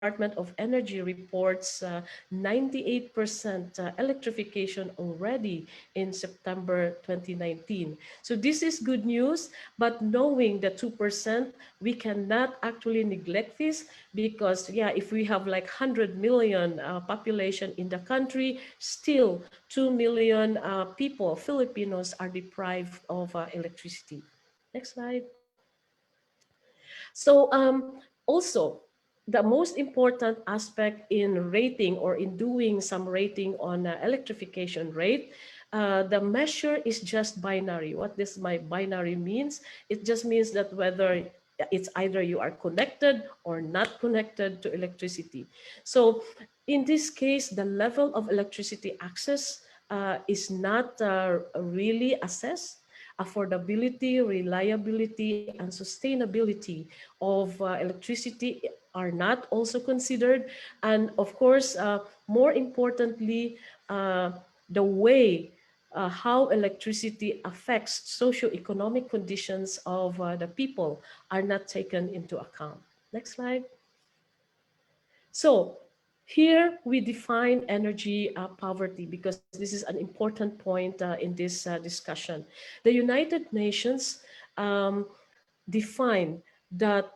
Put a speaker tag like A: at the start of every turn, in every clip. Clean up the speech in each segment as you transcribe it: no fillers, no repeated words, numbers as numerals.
A: Department of Energy reports 98% electrification already in September 2019. So this is good news, but knowing the 2%, we cannot actually neglect this because, yeah, if we have like 100 million population in the country, still 2 million people, Filipinos, are deprived of electricity. Next slide. So also, the most important aspect in rating or in doing some rating on electrification rate, the measure is just binary. What this by binary means, it just means that whether it's either you are connected or not connected to electricity. So in this case, the level of electricity access is not really assessed. Affordability, reliability, and sustainability of electricity are not also considered. And of course, more importantly, uh, the way how electricity affects socio-economic conditions of the people are not taken into account. Next slide. So here we define energy poverty because this is an important point in this discussion. The United Nations um, define that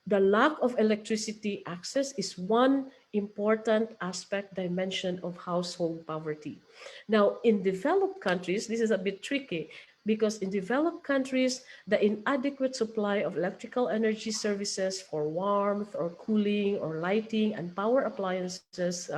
A: the lack of electricity access is one important aspect dimension of household poverty. Now, in developed countries, this is a bit tricky because in developed countries, the inadequate supply of electrical energy services for warmth or cooling or lighting and power appliances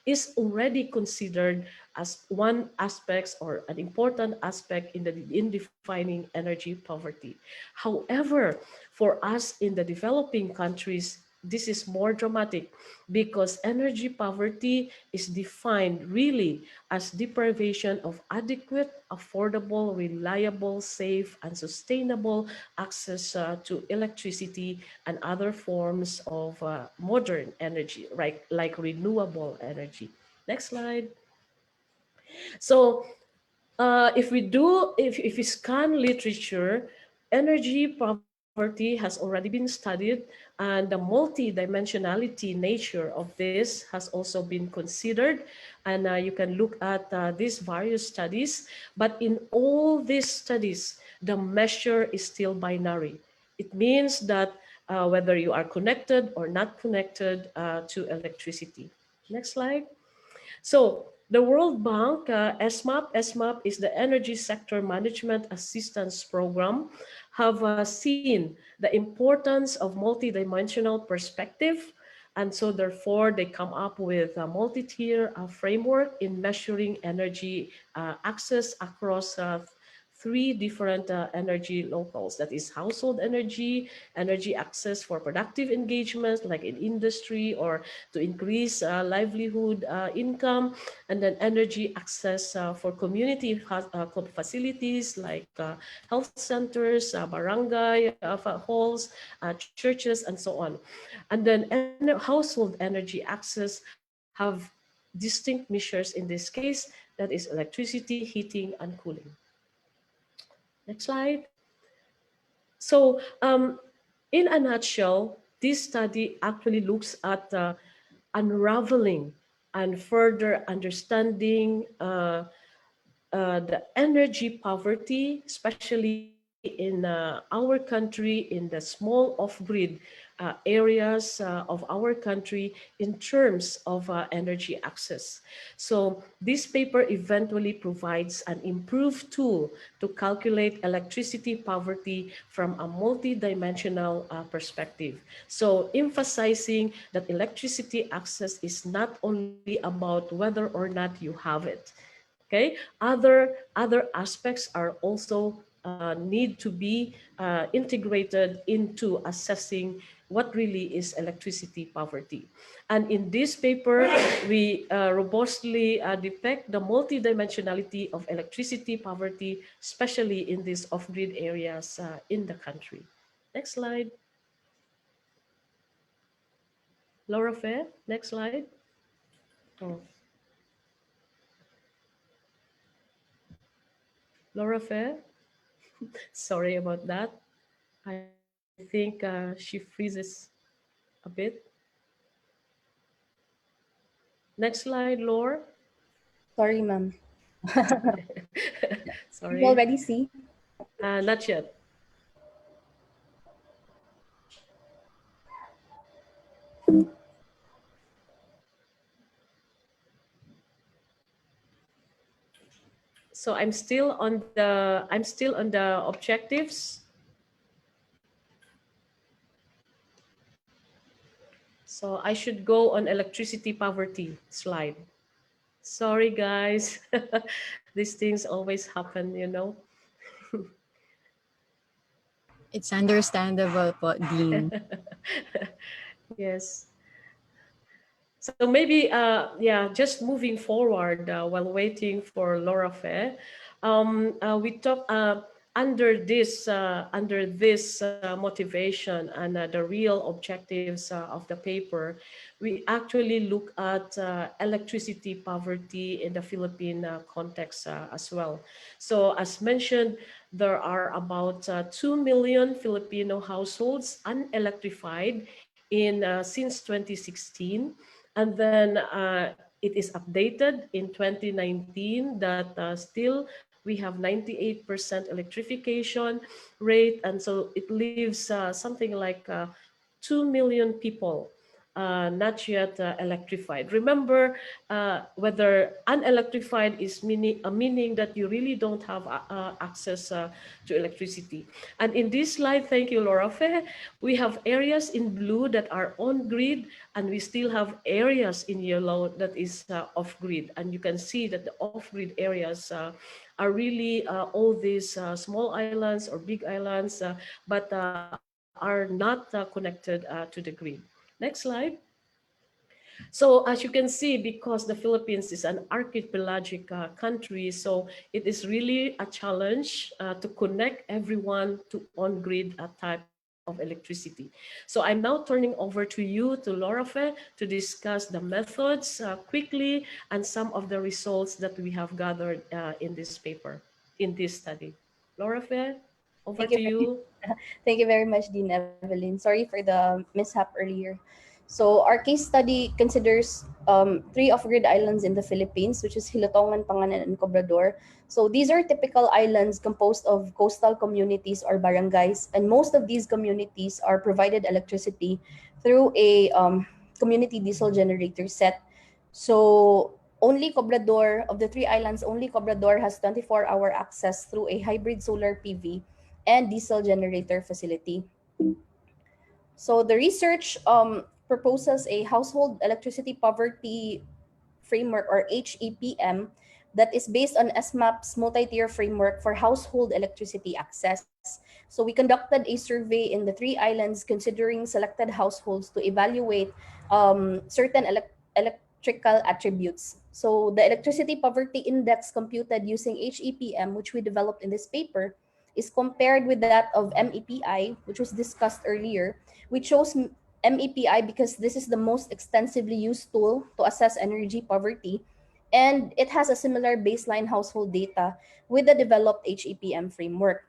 A: is already considered as one aspect or an important aspect in defining energy poverty. However, for us in the developing countries, this is more dramatic because energy poverty is defined really as deprivation of adequate, affordable, reliable, safe, and sustainable access to electricity and other forms of modern energy, right, like renewable energy. Next slide. So if we scan literature, energy poverty has already been studied, and the multi-dimensionality nature of this has also been considered. And you can look at these various studies, but in all these studies, the measure is still binary. It means that whether you are connected or not connected to electricity. Next slide. So the World Bank, SMAP is the Energy Sector Management Assistance Program, have seen the importance of multidimensional perspective. And so therefore, they come up with a multi-tier framework in measuring energy access across three different energy locals. That is household energy, energy access for productive engagements like in industry or to increase livelihood income, and then energy access for community facilities like health centers, barangay halls, churches, and so on. And then household energy access have distinct measures in this case, that is electricity, heating, and cooling. Next slide. So in a nutshell, this study actually looks at unraveling and further understanding the energy poverty, especially in our country, in the small off-grid areas of our country in terms of energy access. So this paper eventually provides an improved tool to calculate electricity poverty from a multidimensional perspective. So emphasizing that electricity access is not only about whether or not you have it. Okay, other aspects are also need to be integrated into assessing what really is electricity poverty. And in this paper, we robustly depict the multidimensionality of electricity poverty, especially in these off-grid areas in the country. Next slide. Laura Fair, next slide. Oh, Laura Fair, sorry about that. I think she freezes a bit. Next slide, Laura.
B: Sorry, ma'am. You
A: Sorry.
B: already see?
A: Not yet. So I'm still on the objectives. So I should go on electricity poverty slide. Sorry, guys. These things always happen, you know.
C: It's understandable po, Dean.
A: Yes. So maybe, yeah, just moving forward while waiting for Lorafe, we talk under this motivation and the real objectives of the paper. We actually look at electricity poverty in the Philippine context as well. So as mentioned, there are about 2 million Filipino households unelectrified in since 2016, and then it is updated in 2019 that still we have 98% electrification rate, and so it leaves something like 2 million people not yet electrified. Remember, whether unelectrified is meaning that you really don't have access to electricity. And in this slide, thank you, Laura Fe, we have areas in blue that are on grid, and we still have areas in yellow that is off grid. And you can see that the off grid areas are really all these small islands or big islands, but are not connected to the grid. Next slide. So as you can see, because the Philippines is an archipelagic country, so it is really a challenge to connect everyone to on-grid type of electricity. So I'm now turning over to you, to Lorafe, to discuss the methods quickly and some of the results that we have gathered in this paper, in this study. Lorafe, over
B: Thank you
A: to
B: very,
A: you.
B: thank you very much, Dean Evelyn. Sorry for the mishap earlier. So our case study considers three off-grid islands in the Philippines, which is Hilotongan, Panganan, and Cobrador. So these are typical islands composed of coastal communities or barangays, and most of these communities are provided electricity through a community diesel generator set. So only Cobrador, of the three islands, only Cobrador has 24-hour access through a hybrid solar PV and diesel generator facility. So the research proposes a household electricity poverty framework, or HEPM, that is based on SMAP's multi-tier framework for household electricity access. So we conducted a survey in the three islands considering selected households to evaluate certain electrical attributes. So the electricity poverty index computed using HEPM, which we developed in this paper, is compared with that of MEPI, which was discussed earlier. We chose MEPI because this is the most extensively used tool to assess energy poverty, and it has a similar baseline household data with the developed HEPM framework.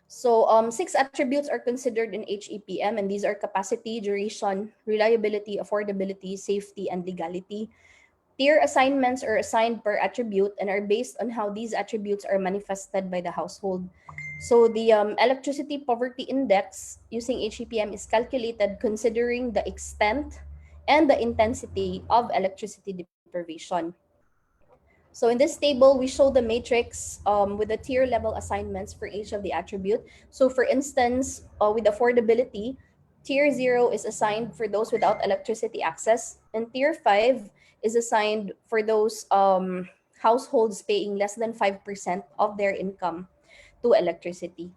B: So six attributes are considered in HEPM, and these are capacity, duration, reliability, affordability, safety, and legality. Tier assignments are assigned per attribute and are based on how these attributes are manifested by the household. So the electricity poverty index using HEPM is calculated considering the extent and the intensity of electricity deprivation. So in this table, we show the matrix with the tier level assignments for each of the attribute. So for instance, with affordability, tier 0 is assigned for those without electricity access, and tier 5 is assigned for those households paying less than 5% of their income to electricity.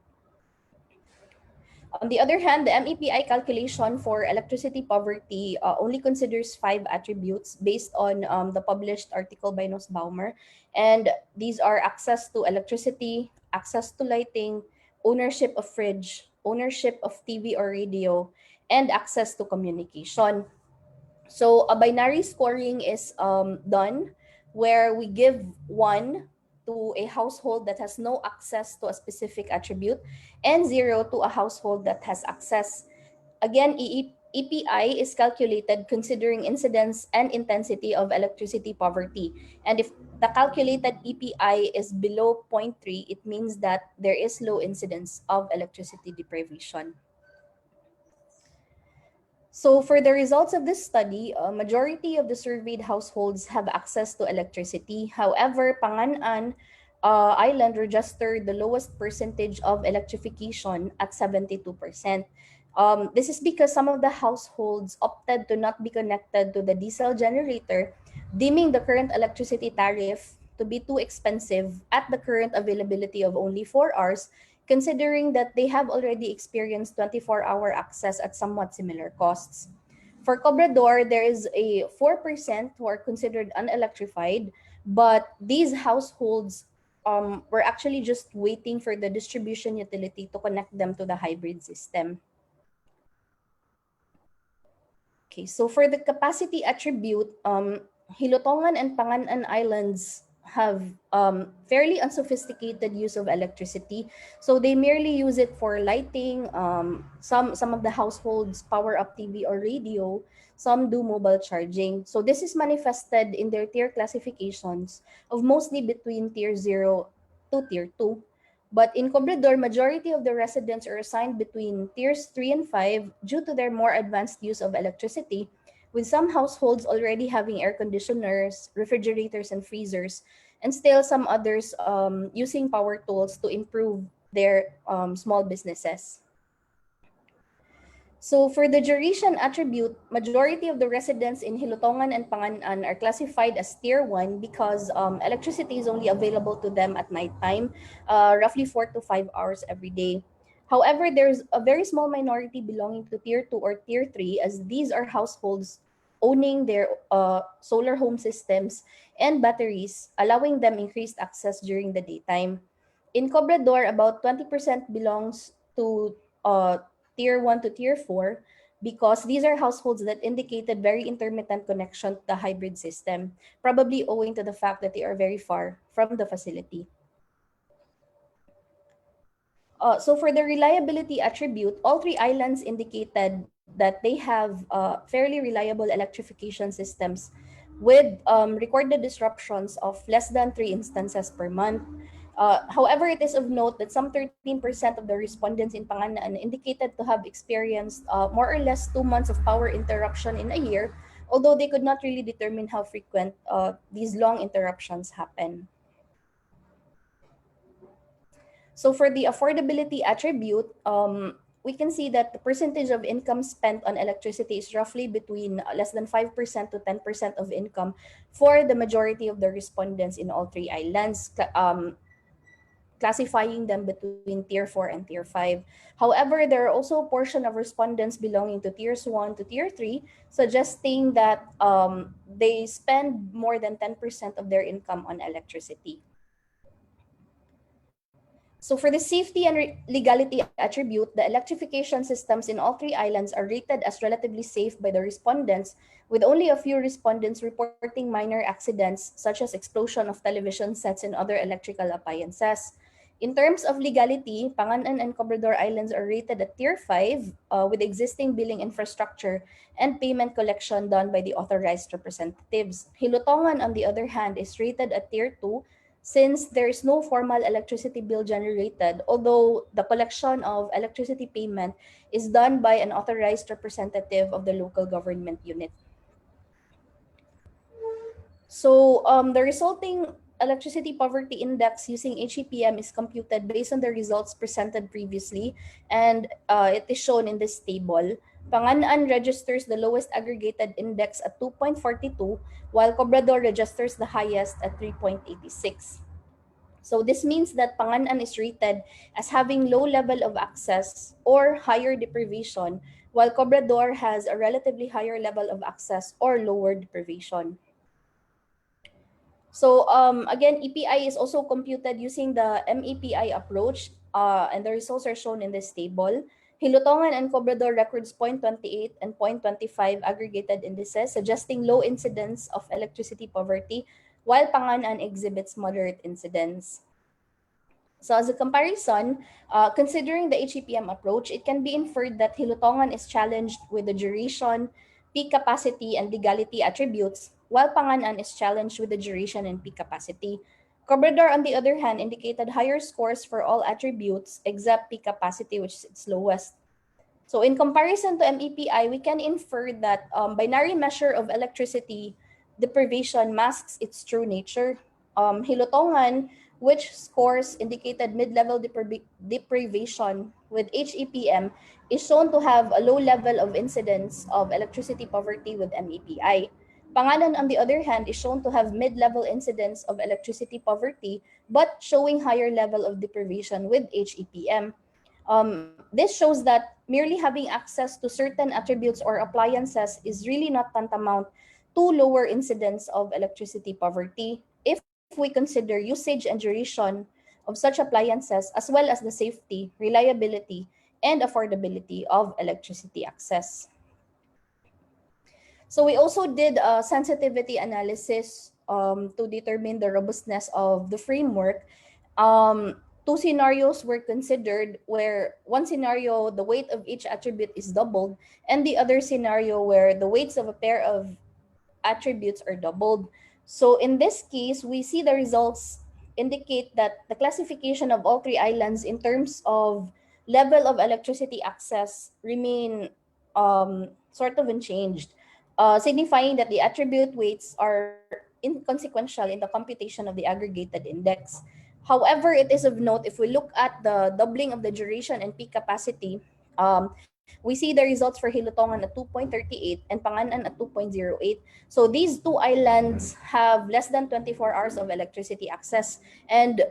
B: On the other hand, the MEPI calculation for electricity poverty only considers five attributes based on the published article by Nussbaumer. And these are access to electricity, access to lighting, ownership of fridge, ownership of TV or radio, and access to communication. So a binary scoring is done where we give one to a household that has no access to a specific attribute and zero to a household that has access. Again, EPI is calculated considering incidence and intensity of electricity poverty. And if the calculated EPI is below zero point 0.3, it means that there is low incidence of electricity deprivation. So for the results of this study, a majority of the surveyed households have access to electricity. However, Panganan Island registered the lowest percentage of electrification at 72%. This is because some of the households opted to not be connected to the diesel generator, deeming the current electricity tariff to be too expensive at the current availability of only 4 hours, considering that they have already experienced 24-hour access at somewhat similar costs. For Cobrador, there is a 4% who are considered unelectrified, but these households were actually just waiting for the distribution utility to connect them to the hybrid system. Okay, so for the capacity attribute, Hilotongan and Panganan Islands have fairly unsophisticated use of electricity. So they merely use it for lighting. Some of the households power up TV or radio. Some do mobile charging. So this is manifested in their tier classifications of mostly between tier 0 to tier 2. But in Cobrador, majority of the residents are assigned between tiers 3 and 5 due to their more advanced use of electricity, with some households already having air conditioners, refrigerators, and freezers, and still some others using power tools to improve their small businesses. So for the duration attribute, majority of the residents in Hilutongan and Panganan are classified as tier 1 because electricity is only available to them at nighttime, roughly 4 to 5 hours every day. However, there's a very small minority belonging to tier 2 or tier 3, as these are households owning their solar home systems and batteries, allowing them increased access during the daytime. In Cobrador, about 20% belongs to tier 1 to tier 4 because these are households that indicated very intermittent connection to the hybrid system, probably owing to the fact that they are very far from the facility. So for the reliability attribute, all three islands indicated that they have fairly reliable electrification systems with recorded disruptions of less than 3 instances per month. However, it is of note that some 13% of the respondents in Panganan indicated to have experienced more or less 2 months of power interruption in a year, although they could not really determine how frequent these long interruptions happen. So for the affordability attribute, we can see that the percentage of income spent on electricity is roughly between less than 5% to 10% of income for the majority of the respondents in all three islands, classifying them between tier 4 and tier 5. However, there are also a portion of respondents belonging to tiers 1 to tier 3, suggesting that they spend more than 10% of their income on electricity. So for the safety and legality attribute, the electrification systems in all three islands are rated as relatively safe by the respondents, with only a few respondents reporting minor accidents such as explosion of television sets and other electrical appliances. In terms of legality, Panganan and Cobrador Islands are rated at tier 5 with existing billing infrastructure and payment collection done by the authorized representatives. Hilutongan, on the other hand, is rated at tier 2 since there is no formal electricity bill generated, although the collection of electricity payment is done by an authorized representative of the local government unit. So the resulting electricity poverty index using HEPM is computed based on the results presented previously, and it is shown in this table. Panganan registers the lowest aggregated index at 2.42, while Cobrador registers the highest at 3.86. So this means that Panganan is rated as having low level of access or higher deprivation, while Cobrador has a relatively higher level of access or lower deprivation. So again, EPI is also computed using the MEPI approach, and the results are shown in this table. Hilutongan and Cobrador records 0.28 and 0.25 aggregated indices, suggesting low incidence of electricity poverty, while Panganan exhibits moderate incidence. So as a comparison, considering the HEPM approach, it can be inferred that Hilutongan is challenged with the duration, peak capacity, and legality attributes, while Panganan is challenged with the duration and peak capacity. Cobrador, on the other hand, indicated higher scores for all attributes except peak capacity, which is its lowest. So in comparison to MEPI, we can infer that binary measure of electricity deprivation masks its true nature. Hilutongan, which scores indicated mid-level deprivation with HEPM, is shown to have a low level of incidence of electricity poverty with MEPI. Pangalan, on the other hand, is shown to have mid-level incidence of electricity poverty, but showing higher level of deprivation with HEPM. This shows that merely having access to certain attributes or appliances is really not tantamount to lower incidence of electricity poverty if we consider usage and duration of such appliances as well as the safety, reliability, and affordability of electricity access. So we also did a sensitivity analysis to determine the robustness of the framework. Two scenarios were considered where one scenario, the weight of each attribute is doubled, and the other scenario where the weights of a pair of attributes are doubled. So in this case, we see the results indicate that the classification of all three islands in terms of level of electricity access remain sort of unchanged, signifying that the attribute weights are inconsequential in the computation of the aggregated index. However, it is of note if we look at the doubling of the duration and peak capacity, we see the results for Hilutongan at 2.38 and Panganan at 2.08. So these two islands have less than 24 hours of electricity access. And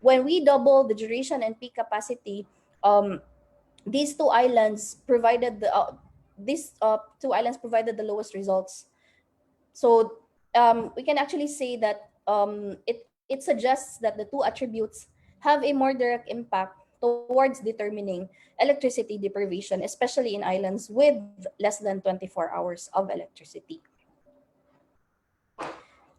B: when we double the duration and peak capacity, um, these two islands provided the lowest results. So we can actually say that it suggests that the two attributes have a more direct impact towards determining electricity deprivation, especially in islands with less than 24 hours of electricity.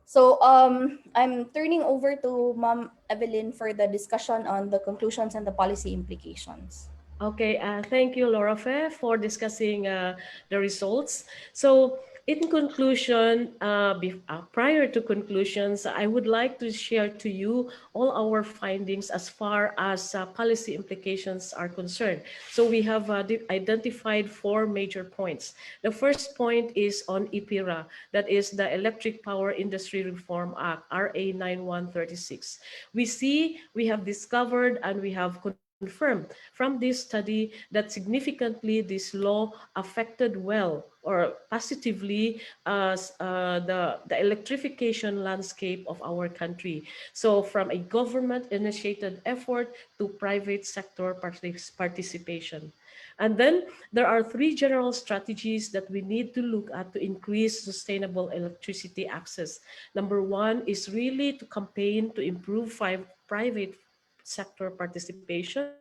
B: So I'm turning over to Ma'am Evelyn for the discussion on the conclusions and the policy implications.
A: Okay, thank you, Lorafe, for discussing the results. So, in conclusion, prior to conclusions, I would like to share to you all our findings as far as policy implications are concerned. So, we have identified four major points. The first point is on EPIRA, that is the Electric Power Industry Reform Act, RA 9136. We have discovered and we have confirmed from this study that significantly this law affected well or positively the electrification landscape of our country. So from a government initiated effort to private sector participation. And then there are three general strategies that we need to look at to increase sustainable electricity access. Number one is really to campaign to improve private sector participation,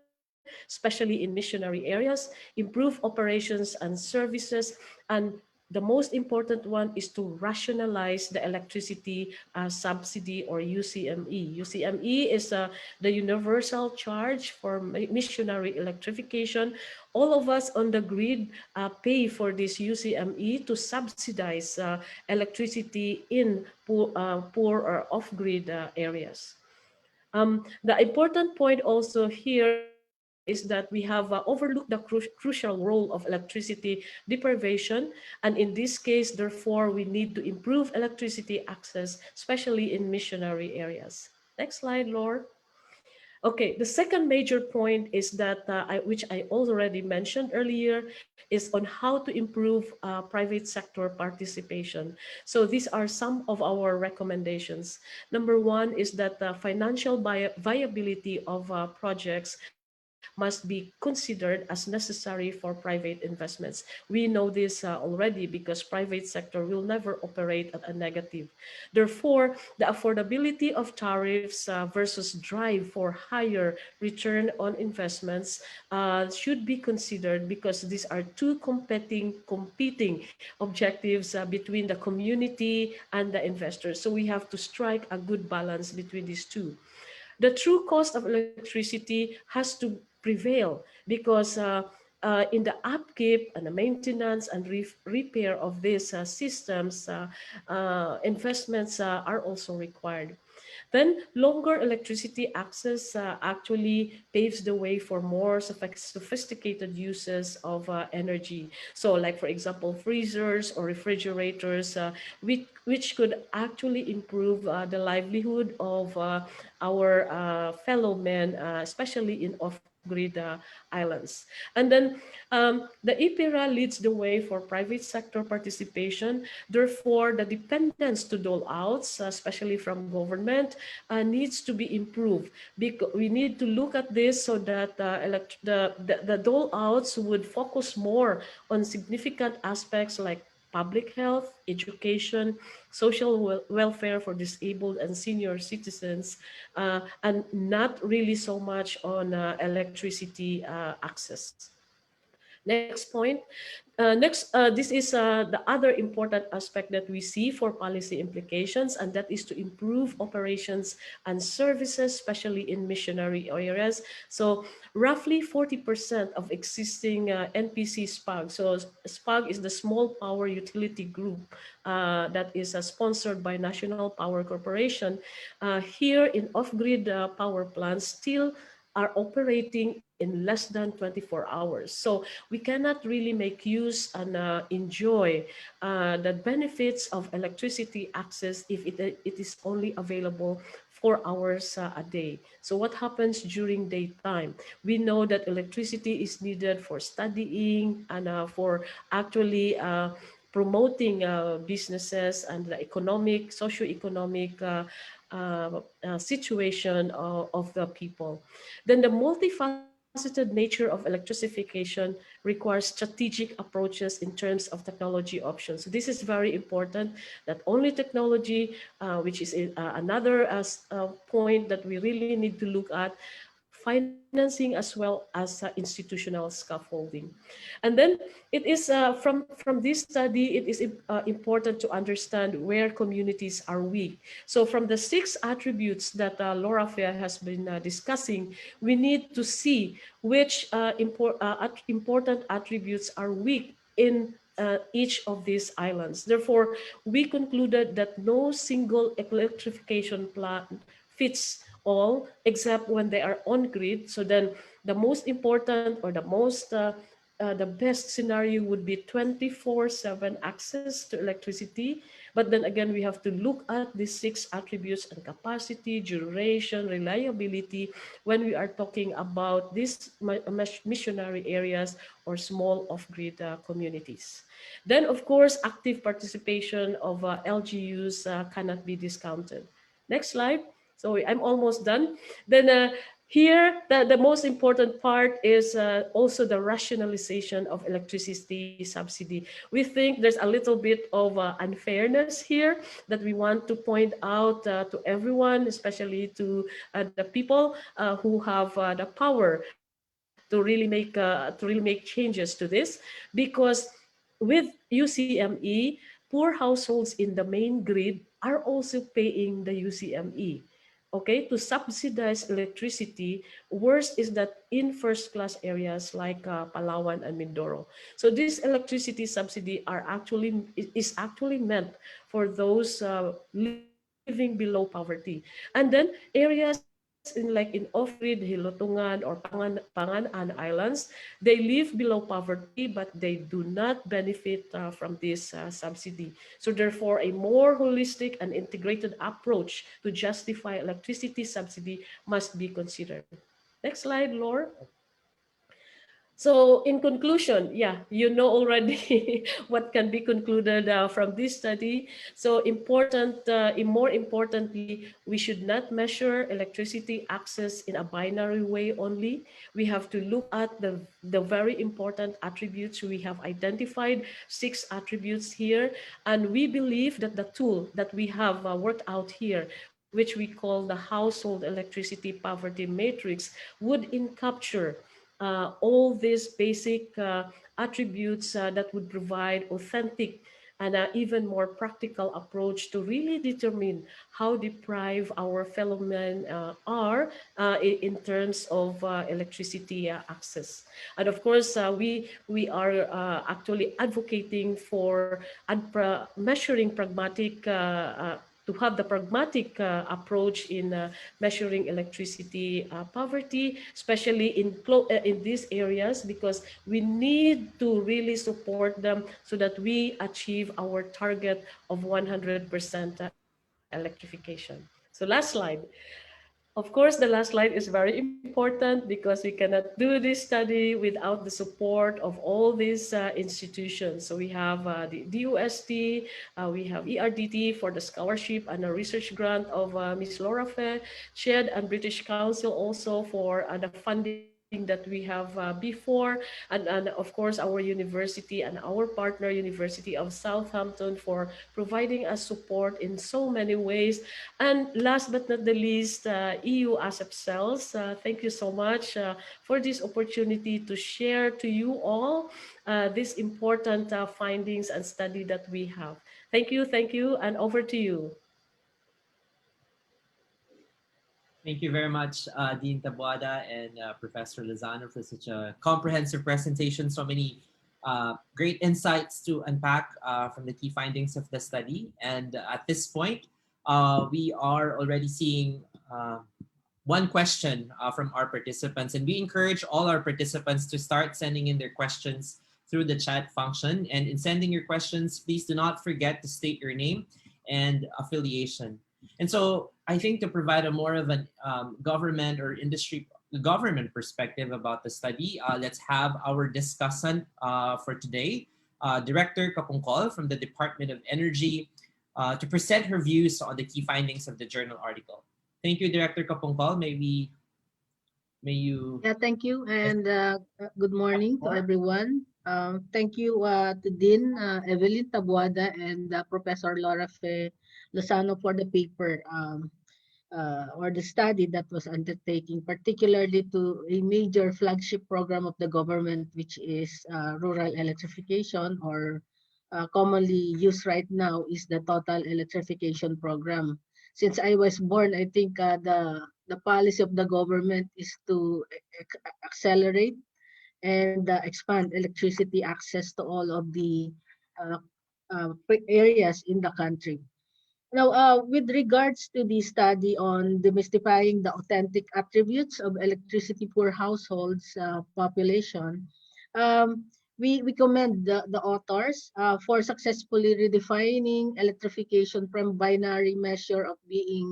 A: especially in missionary areas, improve operations and services, and the most important one is to rationalize the electricity subsidy or UCME. UCME is the universal charge for missionary electrification. All of us on the grid pay for this UCME to subsidize electricity in poor or off-grid areas. The important point also here is that we have overlooked the crucial role of electricity deprivation. And in this case, therefore, we need to improve electricity access, especially in missionary areas. Next slide, Laura. Okay, the second major point is that, which I already mentioned earlier, is on how to improve private sector participation. So these are some of our recommendations. Number one is that the financial viability of projects must be considered as necessary for private investments. We know this already because private sector will never operate at a negative. Therefore, the affordability of tariffs versus drive for higher return on investments should be considered because these are two competing objectives between the community and the investors. So we have to strike a good balance between these two. the true cost of electricity has to prevail because in the upkeep and the maintenance and repair of these systems, investments are also required. Then longer electricity access actually paves the way for more sophisticated uses of energy. So like for example, freezers or refrigerators, which could actually improve the livelihood of our fellow men, especially in off-grid islands. And then the EPIRA leads the way for private sector participation. Therefore, the dependence to dole-outs, especially from government, needs to be improved. Because we need to look at this so that the dole-outs would focus more on significant aspects like public health, education, social welfare for disabled and senior citizens, and not really so much on electricity access. Next point. This is the other important aspect that we see for policy implications, and that is to improve operations and services, especially in missionary areas. So roughly 40% of existing NPC SPAG, so SPAG is the Small Power Utility Group that is sponsored by National Power Corporation. Here in off-grid power plants still are operating in less than 24 hours. So we cannot really make use and enjoy the benefits of electricity access if it is only available 4 hours a day. So what happens during daytime? We know that electricity is needed for studying and for actually promoting businesses and the economic, socio-economic situation of the people. Then the multifaceted nature of electrification requires strategic approaches in terms of technology options. So this is very important, that only technology, which is another point that we really need to look at, financing as well as institutional scaffolding. And then it is from this study, it is important to understand where communities are weak. So from the 6 attributes that Lorafe has been discussing, we need to see which important attributes are weak in each of these islands. Therefore, we concluded that no single electrification plan fits all except when they are on grid. So then the most important or the best scenario would be 24/7 access to electricity. But then again, we have to look at these 6 attributes and capacity, duration, reliability when we are talking about these missionary areas or small off-grid communities. Then, of course, active participation of LGUs cannot be discounted. Next slide. So I'm almost done. Then here, the most important part is also the rationalization of electricity subsidy. We think there's a little bit of unfairness here that we want to point out to everyone, especially to the people who have the power to really make changes to this, because with UCME, poor households in the main grid are also paying the UCME. Okay, to subsidize electricity. Worst is that in first-class areas like Palawan and Mindoro. So this electricity subsidy is actually meant for those living below poverty. And then areas in off-grid Hilotungan or Panganan Islands, they live below poverty, but they do not benefit from this subsidy. So therefore, a more holistic and integrated approach to justify electricity subsidy must be considered. Next slide, Laura. So in conclusion, yeah, you know already what can be concluded from this study. So more importantly, we should not measure electricity access in a binary way only. We have to look at the very important attributes. We have identified 6 attributes here, and we believe that the tool that we have worked out here, which we call the household electricity poverty matrix, would encapture all these basic attributes that would provide authentic and an even more practical approach to really determine how deprived our fellow men are in terms of electricity access. And of course, we are actually advocating for measuring pragmatic to have the pragmatic approach in measuring electricity poverty, especially in these areas, because we need to really support them so that we achieve our target of 100% electrification. So last slide. Of course, the last slide is very important because we cannot do this study without the support of all these institutions. So we have the DUST, we have ERDT for the scholarship and a research grant of Ms. Lorafe, SHED and British Council also for the funding that we have before, and of course our university and our partner University of Southampton for providing us support in so many ways. And last but not the least, EU ASEP cells. Thank you so much for this opportunity to share to you all these important findings and study that we have. Thank you, and over to you.
D: Thank you very much, Dean Taboada and Professor Lozano, for such a comprehensive presentation. So many great insights to unpack from the key findings of the study. And at this point, we are already seeing one question from our participants. And we encourage all our participants to start sending in their questions through the chat function. And in sending your questions, please do not forget to state your name and affiliation. And so I think to provide a more of an government or industry government perspective about the study, let's have our discussant for today, Director Kapungkol from the Department of Energy, to present her views on the key findings of the journal article. Thank you, Director Kapungkol. May you...
E: Yeah, thank you, and good morning to everyone. Thank you to Dean Evelyn Taboada and Professor Lorafe Lozano for the paper or the study that was undertaken, particularly to a major flagship program of the government, which is rural electrification, or commonly used right now is the total electrification program. Since I was born, I think the policy of the government is to accelerate and expand electricity access to all of the uh, areas in the country. Now, with regards to the study on demystifying the authentic attributes of electricity poor households population, um, we commend the authors for successfully redefining electrification from binary measure of being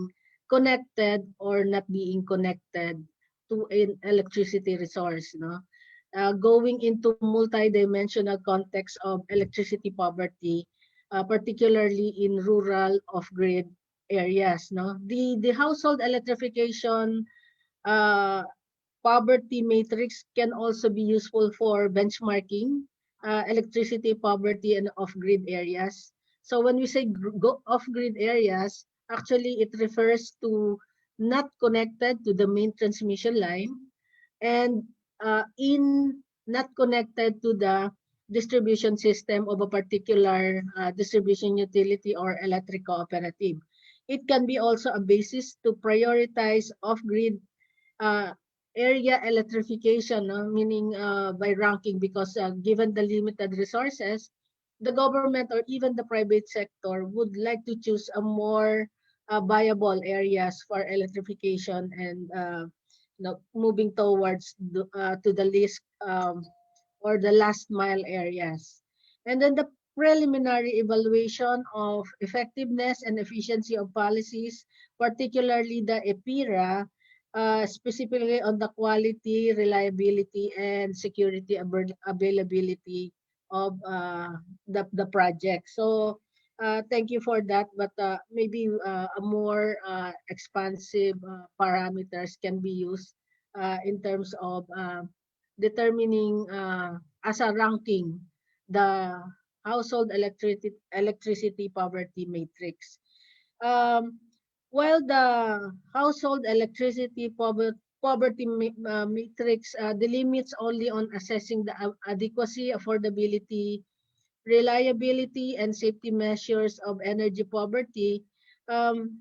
E: connected or not being connected to an electricity resource, no? Going into multi-dimensional context of electricity poverty, particularly in rural off-grid areas. No, the household electrification uh, poverty matrix can also be useful for benchmarking electricity poverty in off-grid areas. So when we say go off-grid areas, actually it refers to not connected to the main transmission line and in not connected to the distribution system of a particular distribution utility or electric cooperative. It can be also a basis to prioritize off-grid uh, area electrification, meaning by ranking, because given the limited resources, the government or even the private sector would like to choose a more viable areas for electrification and moving towards to the least or the last mile areas. And then the preliminary evaluation of effectiveness and efficiency of policies, particularly the EPIRA, specifically on the quality, reliability, and security availability of the project. So thank you for that, but maybe a more expansive parameters can be used in terms of determining as a ranking the household electricity poverty matrix. Um, while the household electricity poverty matrix delimits only on assessing the adequacy, affordability, reliability and safety measures of energy poverty, um,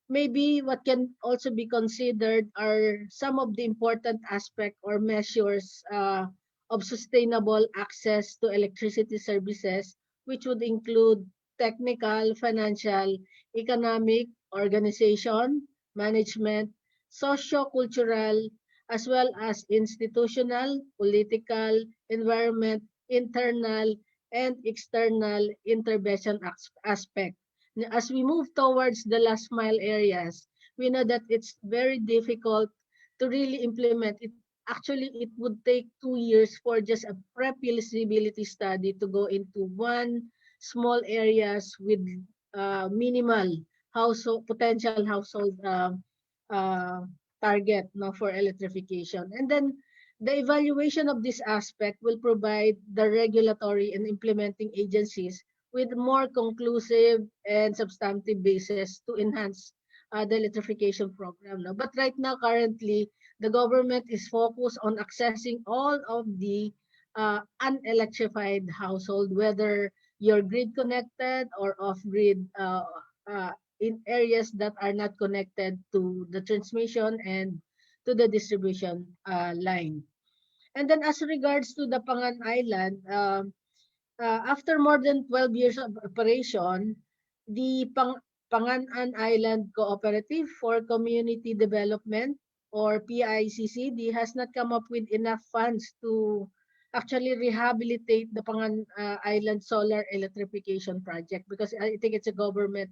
E: maybe what can also be considered are some of the important aspect or measures of sustainable access to electricity services, which would include technical, financial, economic, organization, management, socio-cultural, as well as institutional, political, environment, internal, and external intervention aspect. As we move towards the last mile areas, we know that it's very difficult to really implement it. Actually, it would take 2 years for just a pre-feasibility study to go into one small areas with minimal household potential household uh, target, no, for electrification. And then the evaluation of this aspect will provide the regulatory and implementing agencies with more conclusive and substantive basis to enhance the electrification program. No? But right now, currently, the government is focused on accessing all of the unelectrified household, whether you're grid connected or off grid, uh, in areas that are not connected to the transmission and to the distribution line. And then as regards to the Pangan Island, after more than 12 years of operation, the Panganan Island Cooperative for Community Development, or PICCD, has not come up with enough funds to actually rehabilitate the Pangan Island Solar Electrification Project, because I think it's a government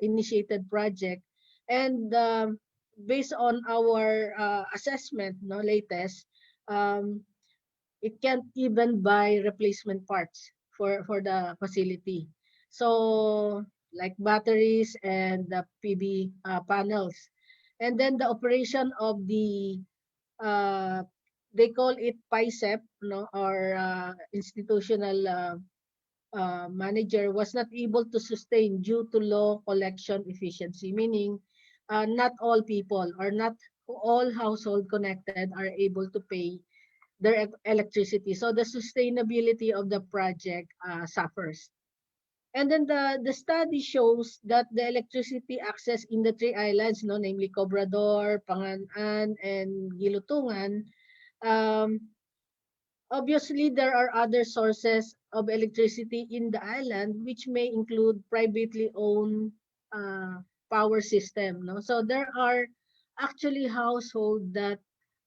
E: initiated project. And based on our assessment, no, latest, um, it can't even buy replacement parts for the facility. So like batteries and the PV panels. And then the operation of the uh, they call it PICEP, no, or institutional manager, was not able to sustain due to low collection efficiency, meaning not all people or not all household connected are able to pay their electricity. So the sustainability of the project suffers. And then the study shows that the electricity access in the three islands, no, namely Cobrador, Panganan, and Gilutungan, um, obviously there are other sources of electricity in the island, which may include privately owned uh, power system. No? So there are actually households that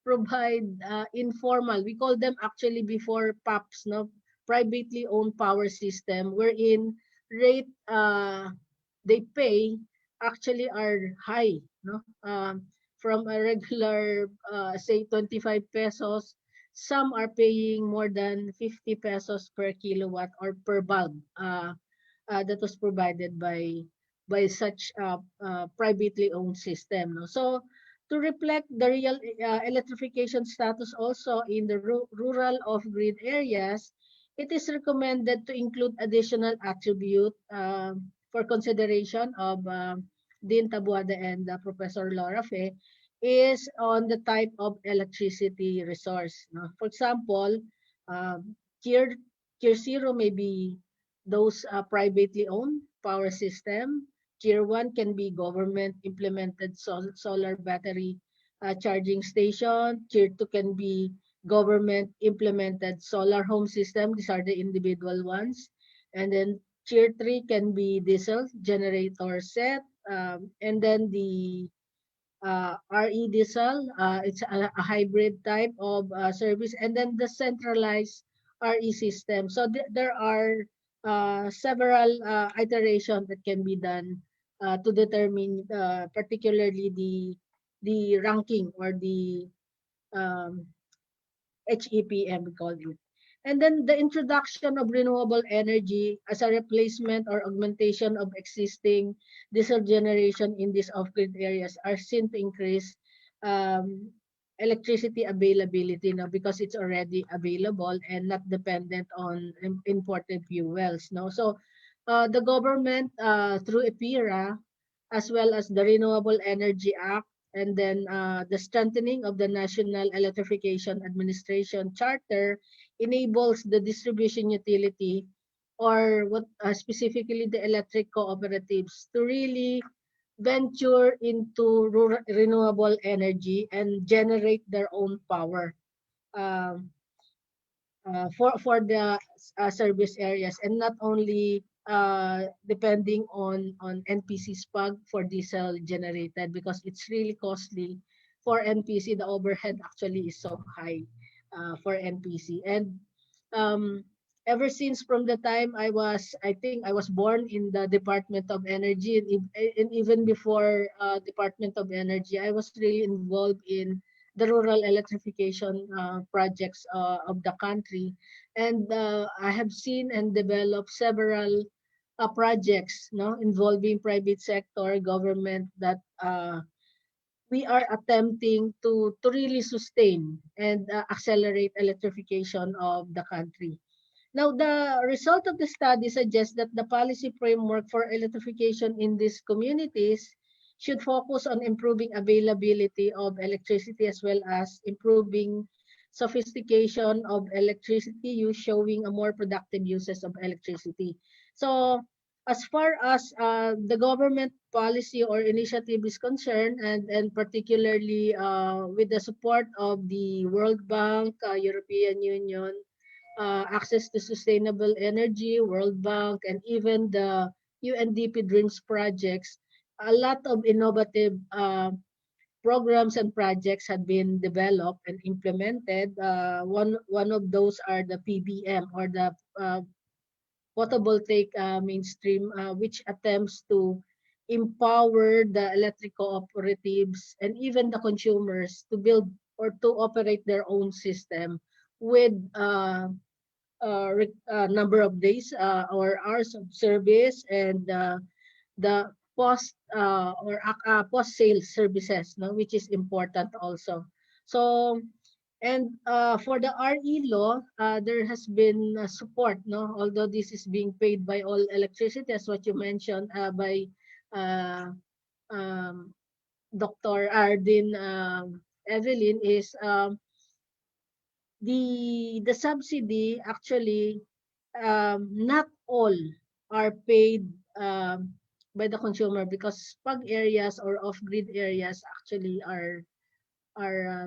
E: provide informal, we call them actually before PAPs, no, privately owned power system, wherein rate they pay actually are high, no, from a regular say 25 pesos, some are paying more than 50 pesos per kilowatt or per bulb that was provided by such privately owned system. No? So to reflect the real electrification status also in the rural off-grid areas, it is recommended to include additional attribute for consideration of Dean Taboada and Professor Lorafe, is on the type of electricity resource. No? For example, tier, tier 0 may be those privately owned power system. Tier 1 can be government implemented solar battery charging station. Tier 2 can be government implemented solar home system. These are the individual ones. And then tier 3 can be diesel generator set. And then the RE diesel, it's a hybrid type of service. And then the centralized RE system. So there are several iterations that can be done to determine particularly the ranking or the um, HEPM, we call it. And then the introduction of renewable energy as a replacement or augmentation of existing diesel generation in these off-grid areas are seen to increase um, electricity availability now, because it's already available and not dependent on imported fuels. No? So the government through EPIRA, as well as the Renewable Energy Act, and then the strengthening of the National Electrification Administration Charter, enables the distribution utility or what specifically the electric cooperatives to really venture into renewable energy and generate their own power. Um, for the service areas, and not only depending on NPC SPAG for diesel generated, because it's really costly for NPC. The overhead actually is so high for NPC. And um, ever since from the time I think I was born in the Department of Energy, and even before Department of Energy, I was really involved in the rural electrification projects of the country. And I have seen and developed several projects, no, involving private sector, government, that we are attempting to really sustain and accelerate electrification of the country. Now, the result of the study suggests that the policy framework for electrification in these communities should focus on improving availability of electricity, as well as improving sophistication of electricity use, showing a more productive uses of electricity. So, as far as the government policy or initiative is concerned, and particularly with the support of the World Bank, European Union, access to sustainable energy, World Bank, and even the UNDP Dreams projects, a lot of innovative programs and projects have been developed and implemented. One of those are the PBM, or the photovoltaic mainstream, which attempts to empower the electric cooperatives and even the consumers to build or to operate their own system with number of days or hours of service, and the post sales services, no, which is important also. So, and for the RE law, there has been support, no, although this is being paid by all electricity, as what you mentioned, by uh, um, Dr. Ardin, Evelyn, is the subsidy actually, not all are paid by the consumer, because spag areas or off-grid areas actually are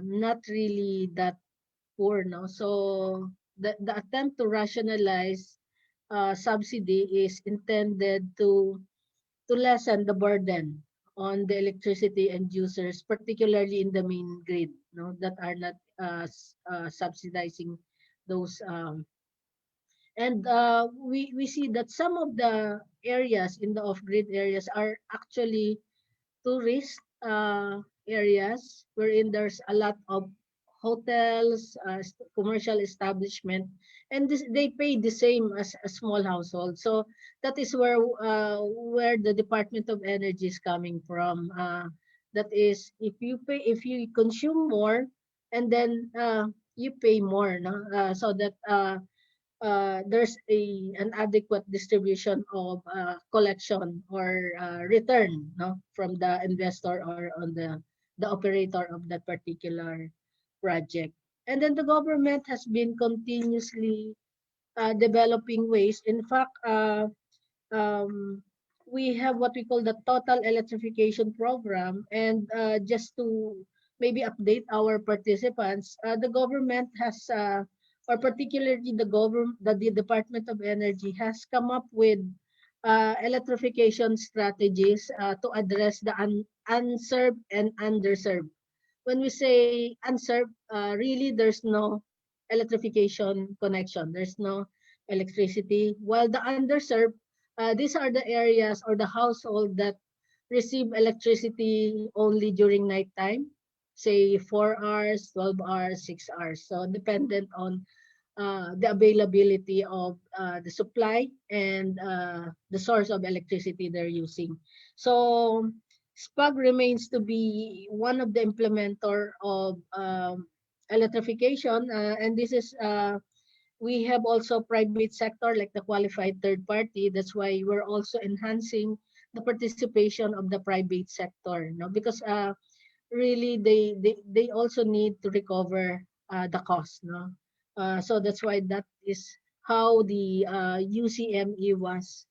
E: not really that poor, no. So the attempt to rationalize subsidy is intended to lessen the burden on the electricity end users, particularly in the main grid, no, that are not subsidizing those. And we see that some of the areas in the off-grid areas are actually tourist areas, wherein there's a lot of hotels, commercial establishment, and they pay the same as a small household. So that is where the Department of Energy is coming from. That is, if you consume more, and then you pay more, no? So that there's an adequate distribution of collection or return, no, from the investor or on the operator of that particular project. And then the government has been continuously developing ways. In fact, um, we have what we call the total electrification program. And just to maybe update our participants, the government has, or particularly the Department of Energy has come up with electrification strategies to address the unserved and underserved. When we say unserved, really there's no electrification connection. There's no electricity. While the underserved, these are the areas or the household that receive electricity only during nighttime, say 4 hours, 12 hours, 6 hours. So dependent on the availability of the supply and the source of electricity they're using. So SPAG remains to be one of the implementer of electrification, and this is we have also private sector like the qualified third party. That's why we're also enhancing the participation of the private sector, no? Because really they also need to recover the cost, no. So that's why that is how the UCME was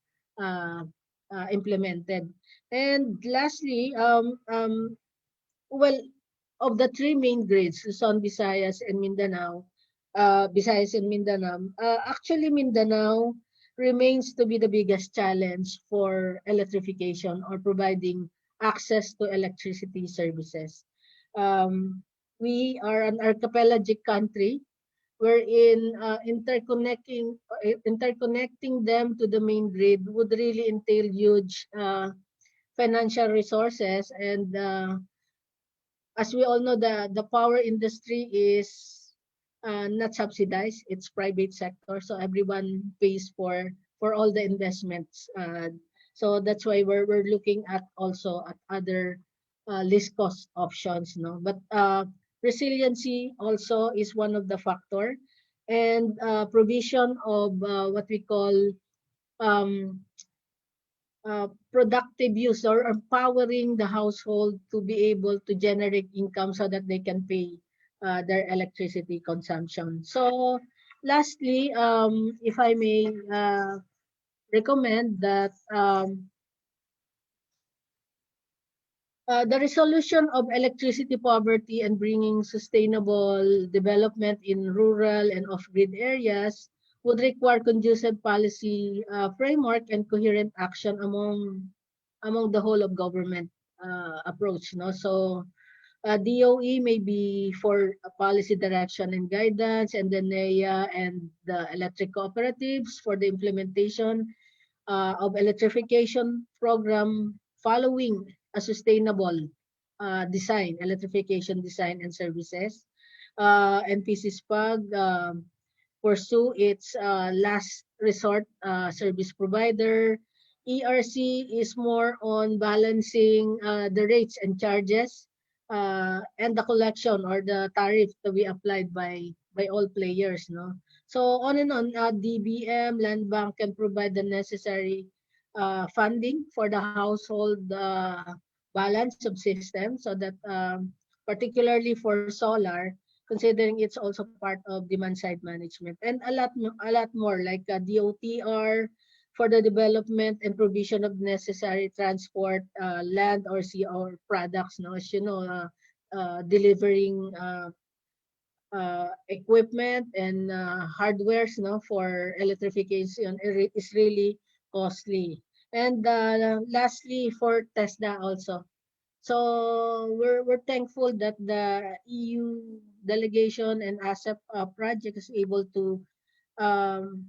E: implemented. And lastly, well, of the three main grids, Luzon, Visayas and Mindanao, actually Mindanao remains to be the biggest challenge for electrification or providing access to electricity services. Um, we are an archipelagic country wherein interconnecting them to the main grid would really entail huge financial resources, and as we all know, the power industry is not subsidized; it's private sector, so everyone pays for all the investments. So that's why we're looking at also at other least cost options, no. But resiliency also is one of the factor, and provision of what we call um, productive use or empowering the household to be able to generate income so that they can pay their electricity consumption. So lastly, if I may recommend that the resolution of electricity poverty and bringing sustainable development in rural and off-grid areas would require conducive policy framework and coherent action among the whole of government approach. No, so DOE may be for policy direction and guidance, and the NEA and the electric cooperatives for the implementation of electrification program following a sustainable electrification design and services. NPC-SPAG pursue its last resort service provider. ERC is more on balancing the rates and charges and the collection or the tariff to be applied by all players, no. So on and on, DBM, Land Bank can provide the necessary funding for the household balance subsystem, so that particularly for solar, considering it's also part of demand side management, and a lot more like DOTR for the development and provision of necessary transport, land or sea or products. No, as you know, delivering equipment and hardwares, no, for electrification is really costly. And lastly, for TESDA also. So we're thankful that the EU delegation and ASEP project is able to um,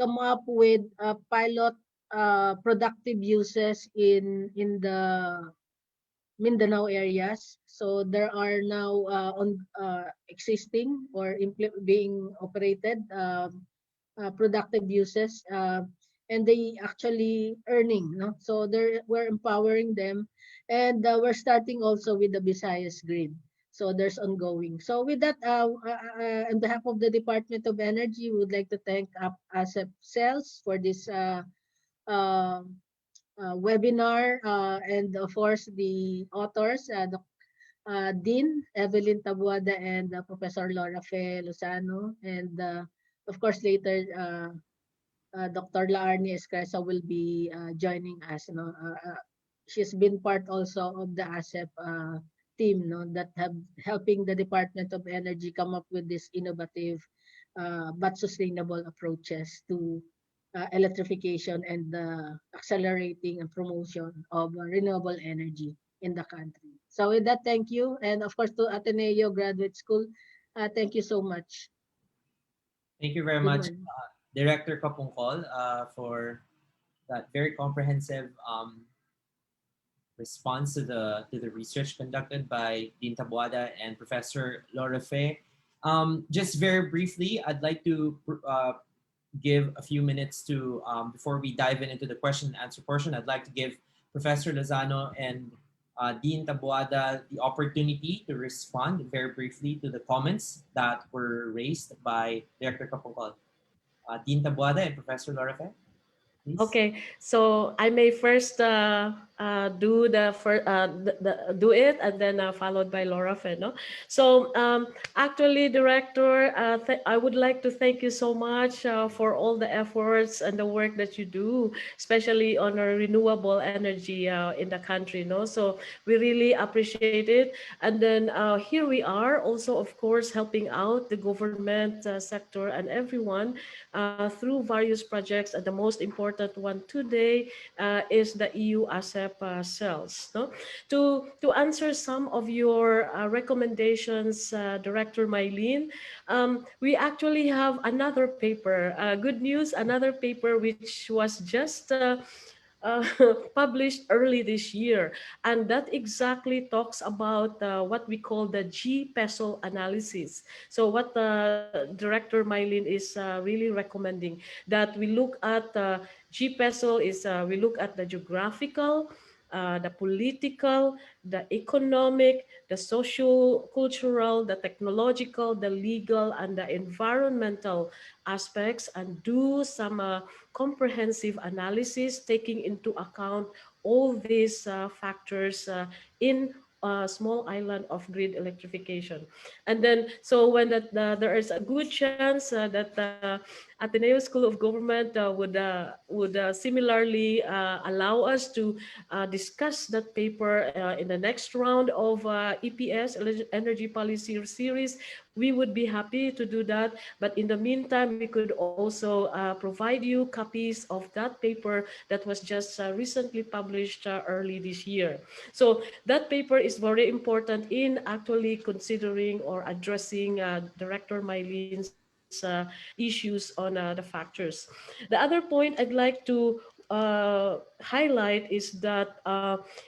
E: come up with pilot productive uses in the Mindanao areas. So there are now on existing or being operated productive uses, and they actually earning, no. So we're empowering them, and we're starting also with the Visayas grid. So there's ongoing. So with that, on behalf of the Department of Energy, we would like to thank ASEP Sales for this uh, webinar, and of course the authors, Dean Evelyn Taboada and Professor Lorafe Lozano, and of course later Dr. Laarni Escresa will be joining us. You know, she's been part also of the ASEP team, no, that have helping the Department of Energy come up with this innovative but sustainable approaches to electrification and the accelerating and promotion of renewable energy in the country. So with that, thank you. And of course to Ateneo Graduate School, thank you so much.
D: Thank you very
E: Good
D: much,
E: morning.
D: Director Kapungkol, for that very comprehensive response to the research conducted by Dean Taboada and Professor Lorafe. Just very briefly, I'd like to give a few minutes to before we dive into the question and answer portion. I'd like to give Professor Lozano and Dean Taboada the opportunity to respond very briefly to the comments that were raised by Director Kapungkol. Dean Taboada and Professor Lorafe. please.
A: Okay, so I may first do do it, and then followed by Lorafe, no? So actually, Director, I would like to thank you so much for all the efforts and the work that you do, especially on our renewable energy in the country, no? So we really appreciate it. And then here we are, also of course helping out the government sector and everyone through various projects, and the most important one today is the EU ASEP cells. No? To answer some of your recommendations, Director Mylene, we actually have another paper. Good news, another paper which was just uh, published early this year. And that exactly talks about what we call the G peso analysis. So what Director Mylene is really recommending, that we look at G peso is we look at the geographical, the political, the economic, the socio-cultural, the technological, the legal, and the environmental aspects, and do some comprehensive analysis taking into account all these factors in a small island of grid electrification. And then, so when there is a good chance that Ateneo School of Government would similarly allow us to discuss that paper in the next round of EPS, Energy Policy Series, we would be happy to do that. But in the meantime, we could also provide you copies of that paper that was just recently published early this year. So that paper is very important in actually considering or addressing Director Mylene's issues on the factors. The other point I'd like to highlight is that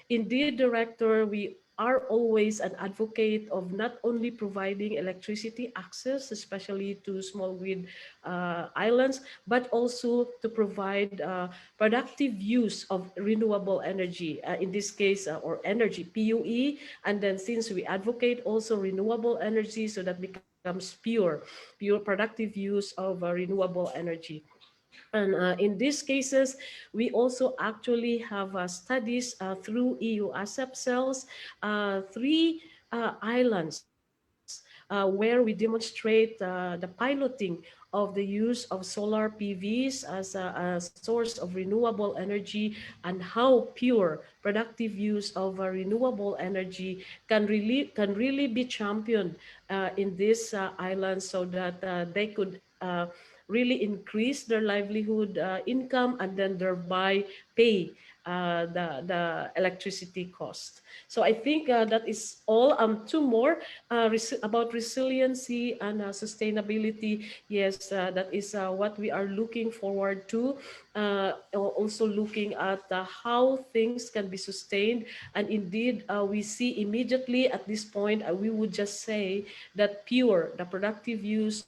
A: indeed, Director, we are always an advocate of not only providing electricity access, especially to small grid islands, but also to provide productive use of renewable energy, in this case, or energy, PUE. And then since we advocate also renewable energy, so that becomes pure productive use of renewable energy. And in these cases, we also actually have studies through EU ASEP cells, three islands where we demonstrate the piloting of the use of solar PVs as a source of renewable energy, and how pure productive use of renewable energy can really be championed in these islands, so that they could really increase their livelihood income, and then thereby pay the electricity cost. So I think that is all. Two more about resiliency and sustainability. Yes, that is what we are looking forward to. Also looking at how things can be sustained. And indeed, we see immediately at this point, we would just say that the productive use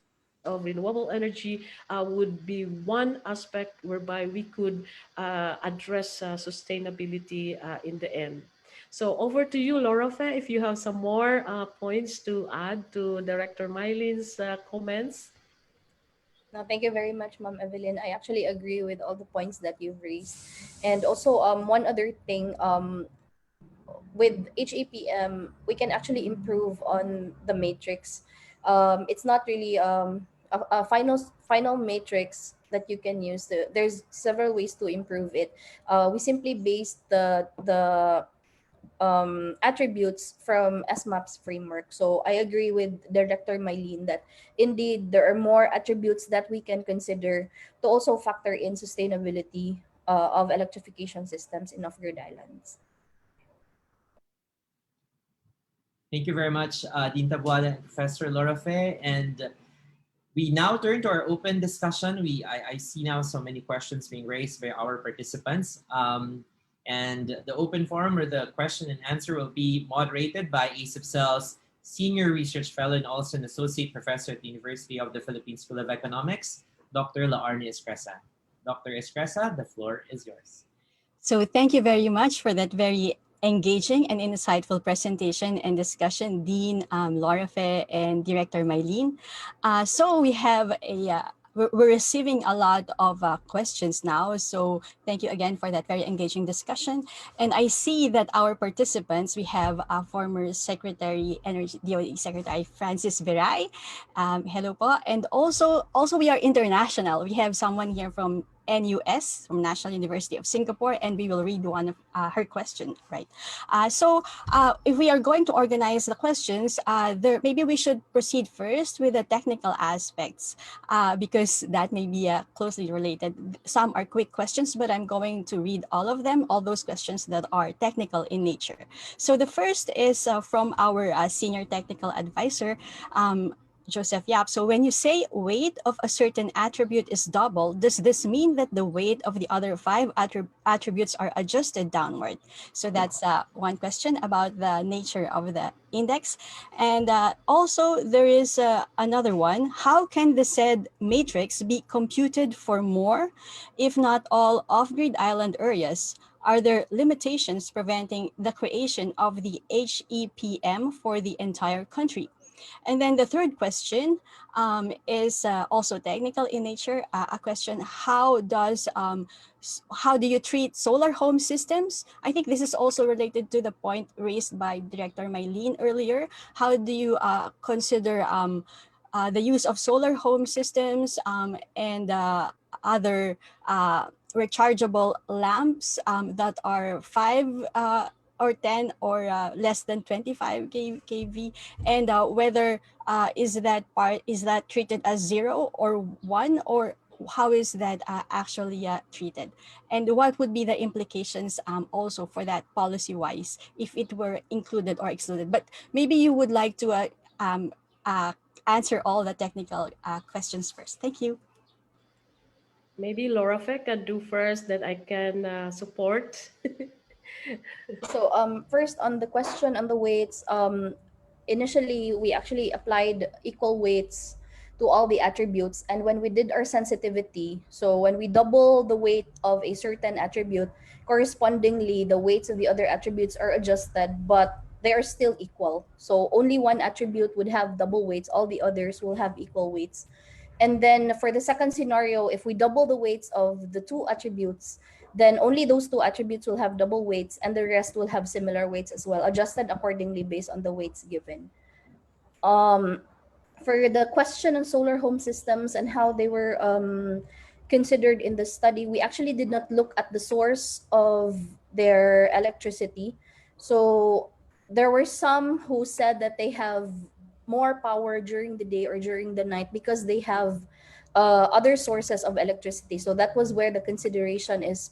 A: of renewable energy would be one aspect whereby we could address sustainability in the end. So over to you, Lorafe, if you have some more points to add to Director Mylene's comments.
B: No, thank you very much, Ma'am Evelyn. I actually agree with all the points that you've raised. And also, one other thing, with HEPM, we can actually improve on the matrix. It's not really a final matrix that you can use. There's several ways to improve it. We simply base the attributes from SMAP's framework. So I agree with Director Mylene that indeed there are more attributes that we can consider to also factor in sustainability of electrification systems in off-grid islands.
D: Thank you very much, Dean Taboada and Professor Lorafe. And we now turn to our open discussion. I see now so many questions being raised by our participants. And the open forum, or the question and answer, will be moderated by ASIPCEL's Senior Research Fellow and also an Associate Professor at the University of the Philippines School of Economics, Dr. Laarne Escresa. Dr. Escresa, the floor is yours.
C: So thank you very much for that very engaging and insightful presentation and discussion, Dean Lorafe and Director Mylene. So we have we're receiving a lot of questions now. So thank you again for that very engaging discussion. And I see that our participants, we have former Secretary, Energy DOE Secretary Francis Viray. Hello po. And also we are international. We have someone here from NUS, from National University of Singapore, and we will read one of her question, right? If we are going to organize the questions, maybe we should proceed first with the technical aspects, because that may be closely related. Some are quick questions, but I'm going to read all of them, all those questions that are technical in nature. So the first is from our senior technical advisor, Joseph Yap. So when you say weight of a certain attribute is double, does this mean that the weight of the other five attributes are adjusted downward? So that's one question about the nature of the index. And also there is another one. How can the said matrix be computed for more, if not all, off-grid island areas? Are there limitations preventing the creation of the HEPM for the entire country? And then the third question is also technical in nature. A question: how do you treat solar home systems? I think this is also related to the point raised by Director Mylene earlier. How do you consider the use of solar home systems and other rechargeable lamps that are 5 or 10 or less than 25 kV, and whether is that treated as 0 or 1, or how is that actually treated, and what would be the implications also for that policy wise if it were included or excluded? But maybe you would like to um, uh, answer all the technical questions first. Thank you.
A: Maybe Lorafe can do first, that I can support.
B: So first on the question on the weights, initially we actually applied equal weights to all the attributes, and when we did our sensitivity, so when we double the weight of a certain attribute, correspondingly the weights of the other attributes are adjusted, but they are still equal. So only one attribute would have double weights, all the others will have equal weights. And then for the second scenario, if we double the weights of the two attributes, then only those two attributes will have double weights and the rest will have similar weights as well, adjusted accordingly based on the weights given. Um, for the question on solar home systems and how they were considered in the study, we actually did not look at the source of their electricity. So there were some who said that they have more power during the day or during the night because they have other sources of electricity. So that was where the consideration is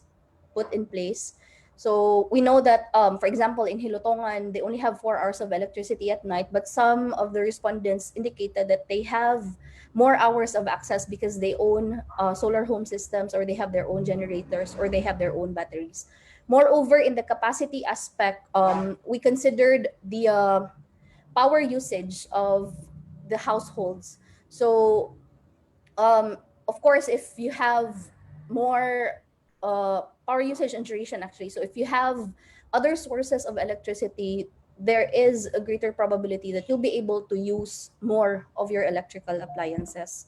B: put in place. So we know that, for example, in Hilotongan, they only have 4 hours of electricity at night, but some of the respondents indicated that they have more hours of access because they own solar home systems, or they have their own generators, or they have their own batteries. Moreover, in the capacity aspect, we considered the power usage of the households. So of course, if you have more power usage and duration, actually, so if you have other sources of electricity, there is a greater probability that you'll be able to use more of your electrical appliances.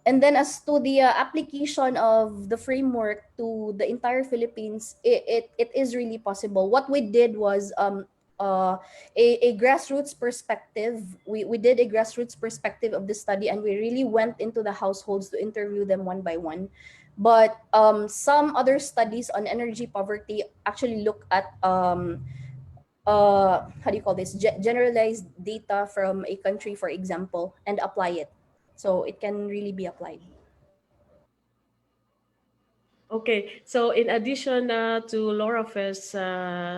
B: And then as to the application of the framework to the entire Philippines, it is really possible. What we did was uh, a grassroots perspective. We did a grassroots perspective of the study, and we really went into the households to interview them one by one. But some other studies on energy poverty actually look at how do you call this, generalized data from a country, for example, and apply it, so it can really be applied.
A: Okay, so in addition to Lorafe's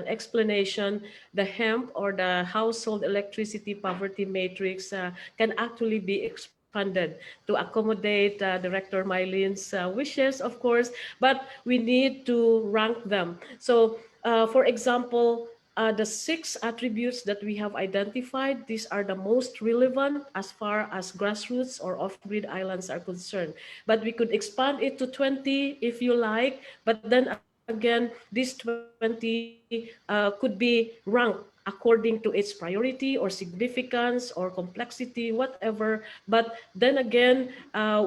A: explanation, the HEMP, or the Household Electricity Poverty Matrix, can actually be expanded to accommodate Director Mylene's wishes, of course, but we need to rank them. So, for example, the 6 attributes that we have identified, these are the most relevant as far as grassroots or off-grid islands are concerned. But we could expand it to 20 if you like. But then again, these 20 could be ranked according to its priority or significance or complexity, whatever. But then again,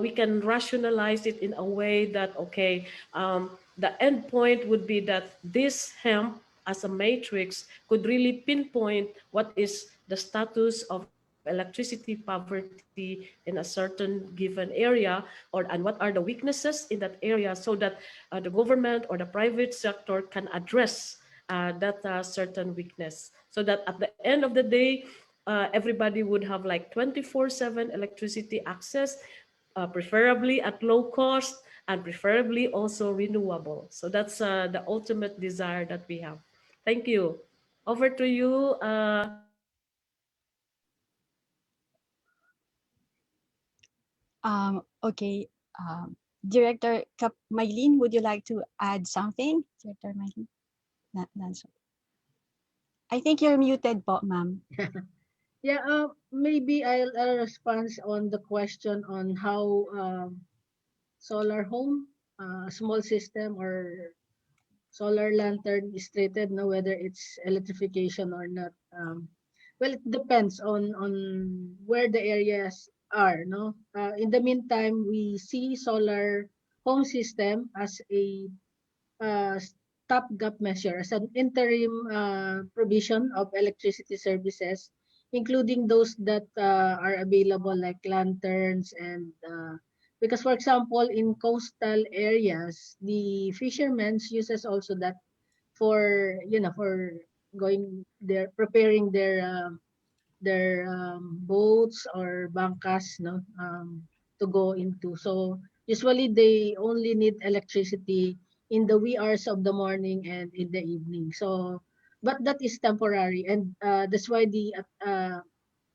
A: we can rationalize it in a way that, okay, the end point would be that this hemp as a matrix could really pinpoint what is the status of electricity poverty in a certain given area, and what are the weaknesses in that area, so that the government or the private sector can address that certain weakness, so that at the end of the day, everybody would have like 24/7 electricity access, preferably at low cost and preferably also renewable. So that's the ultimate desire that we have. Thank you. Over to you,
C: Okay. Director Mylene, would you like to add something? Director Mylene? Nanso. I think you're muted po, ma'am.
E: Yeah, maybe I'll respond on the question on how solar home, small system or solar lantern is treated, no, whether it's electrification or not. Well, it depends on where the areas are, no. In the meantime, we see solar home system as a stopgap measure, as an interim provision of electricity services, including those that are available like lanterns and because for example in coastal areas the fishermen uses also that for for going there preparing their boats or bangkas, no, to go into. So usually they only need electricity in the wee hours of the morning and in the evening. So, but that is temporary, and that's why the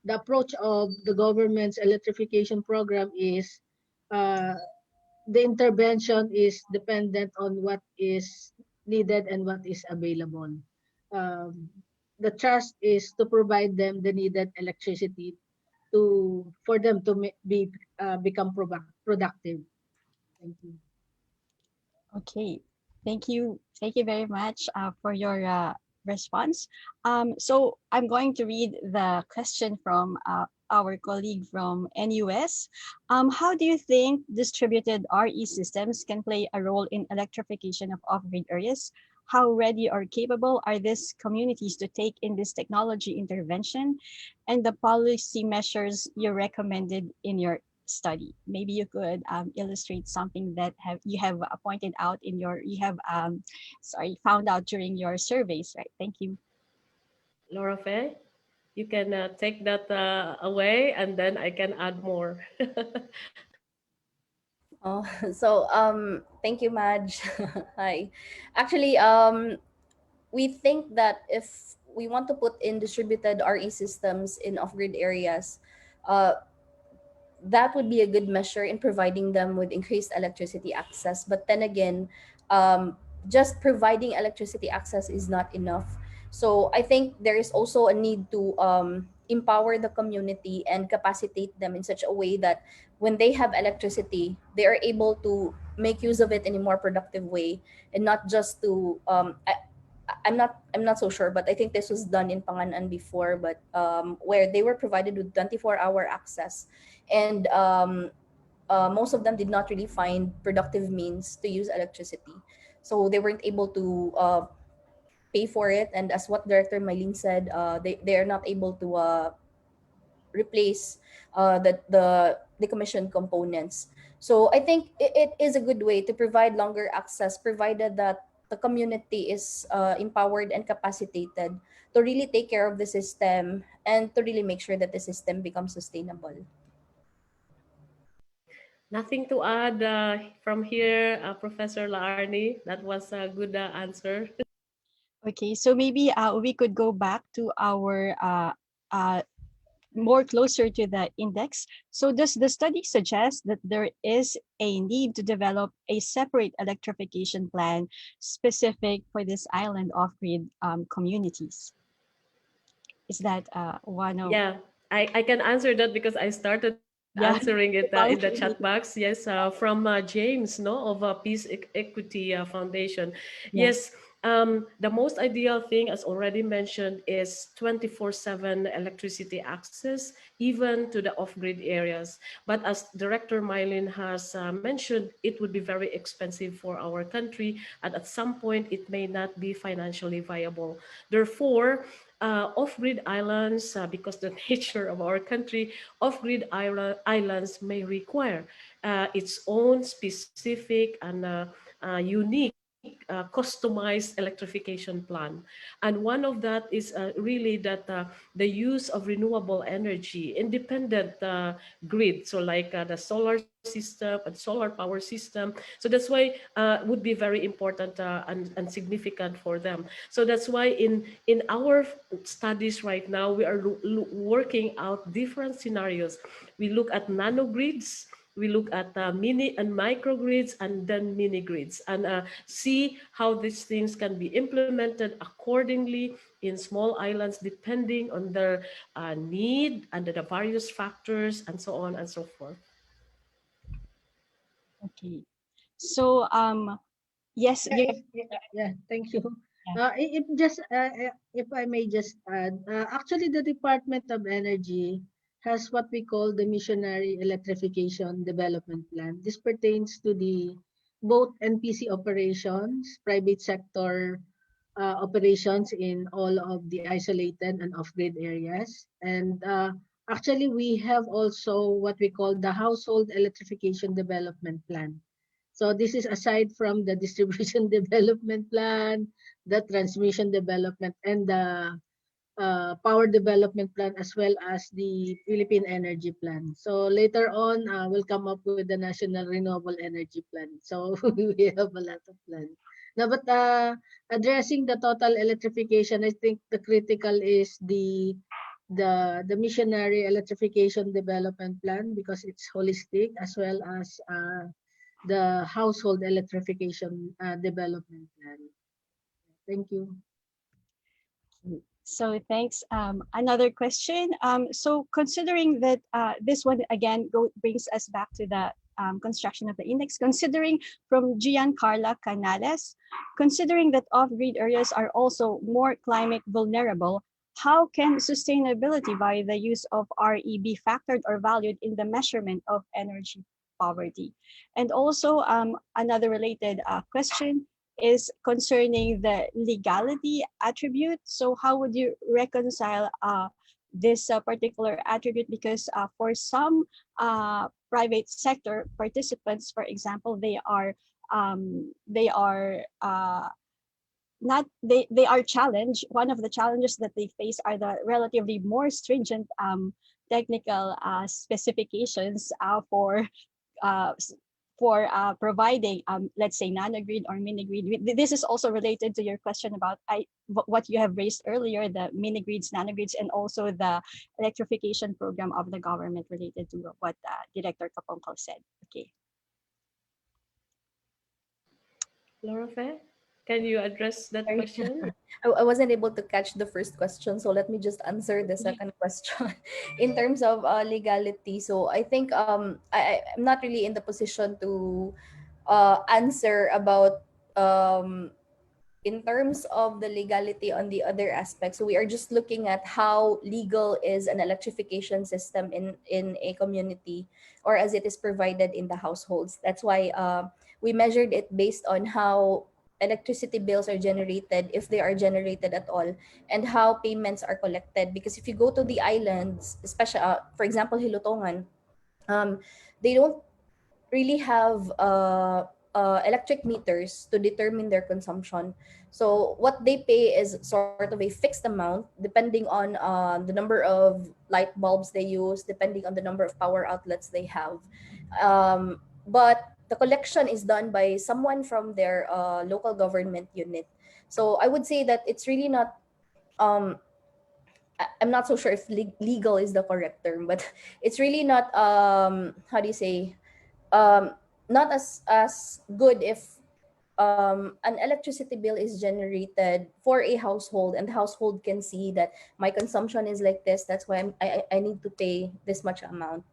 E: approach of the government's electrification program is uh, the intervention is dependent on what is needed and what is available. Um, the trust is to provide them the needed electricity to for them to be become productive. Thank you.
C: Okay. Thank you. Thank you very much for your response. So I'm going to read the question from our colleague from NUS. How do you think distributed RE systems can play a role in electrification of off-grid areas? How ready or capable are these communities to take in this technology intervention and the policy measures you recommended in your study? Maybe you could illustrate something that you have pointed out in your found out during your surveys, right? Thank you.
A: Lorafe. You can take that away, and then I can add more.
B: Oh, so thank you, Madge. Hi. Actually, we think that if we want to put in distributed RE systems in off-grid areas, uh, that would be a good measure in providing them with increased electricity access. But then again, just providing electricity access is not enough. So I think there is also a need to empower the community and capacitate them in such a way that when they have electricity, they are able to make use of it in a more productive way, and not just to I'm not so sure, but I think this was done in Panganan before, but where they were provided with 24-hour access, and most of them did not really find productive means to use electricity, so they weren't able to pay for it. And as what Director Mylene said, they are not able to replace the decommissioned components. So I think it is a good way to provide longer access, provided that the community is empowered and capacitated to really take care of the system and to really make sure that the system becomes sustainable.
A: Nothing to add from here, Professor Laarni. That was a good answer.
C: Okay, so maybe we could go back to our more closer to the index. So does the study suggest that there is a need to develop a separate electrification plan specific for this island off-grid communities? Is that one of...
A: Yeah, I can answer that because I started
C: Yeah.
A: answering it in the
C: Boundary.
A: chat box. Yes, from James, no, of Peace Equity Foundation.
C: Yeah.
A: Yes, the most ideal thing, as already mentioned, is 24/7 electricity access, even to the off-grid areas. But as Director Mylin has mentioned, it would be very expensive for our country, and at some point, it may not be financially viable. Therefore, off-grid islands, because the nature of our country, off-grid islands may require its own specific and unique customized electrification plan. And one of that is really that the use of renewable energy, independent grid, so like the solar system and solar power system. So that's why would be very important and significant for them. So that's why in our studies right now, we are working out different scenarios. We look at nanogrids, we look at mini and microgrids, and then mini grids, and see how these things can be implemented accordingly in small islands, depending on their need and the various factors and so on and so forth.
C: Okay. So yes,
E: Yeah, yeah, thank you.
C: yeah.
E: If I may just add, actually the Department of Energy has what we call the Missionary Electrification Development Plan. This pertains to the both NPC operations, private sector operations in all of the isolated and off-grid areas. And actually, we have also what we call the Household Electrification Development Plan. So this is aside from the distribution development plan, the transmission development, and the power development plan, as well as the Philippine energy plan. So later on, we'll come up with the national renewable energy plan. So we have a lot of plans. Now, but addressing the total electrification, I think the critical is the missionary electrification development plan, because it's holistic, as well as the household electrification development plan. Thank you.
C: So thanks. Another question. So considering that this one again brings us back to the construction of the index, considering from Giancarla Canales, considering that off-grid areas are also more climate vulnerable, how can sustainability by the use of RE be factored or valued in the measurement of energy poverty? And also another related question is concerning the legality attribute. So how would you reconcile this particular attribute? Because for some private sector participants, for example, they are not they are challenged. One of the challenges that they face are the relatively more stringent technical specifications uh, providing, let's say, nanogrid or mini-grid. This is also related to your question about what you have raised earlier, the mini-grids, nanogrids, and also the electrification program of the government related to what Director Kapongkal said. Okay.
A: Lorafe, can you address that
B: Sorry.
A: question?
B: I wasn't able to catch the first question, so let me just answer the second question. In terms of legality, so I think I'm not really in the position to answer about in terms of the legality on the other aspects. So we are just looking at how legal is an electrification system in a community, or as it is provided in the households. That's why we measured it based on how electricity bills are generated, if they are generated at all, and how payments are collected. Because if you go to the islands, especially for example Hilutongan, um, they don't really have electric meters to determine their consumption. So what they pay is sort of a fixed amount depending on the number of light bulbs they use, depending on the number of power outlets they have. But the collection is done by someone from their local government unit. So I would say that it's really not um, I'm not so sure if legal is the correct term, but it's really not how do you say, um, not as good if an electricity bill is generated for a household, and the household can see that my consumption is like this. That's why I need to pay this much amount.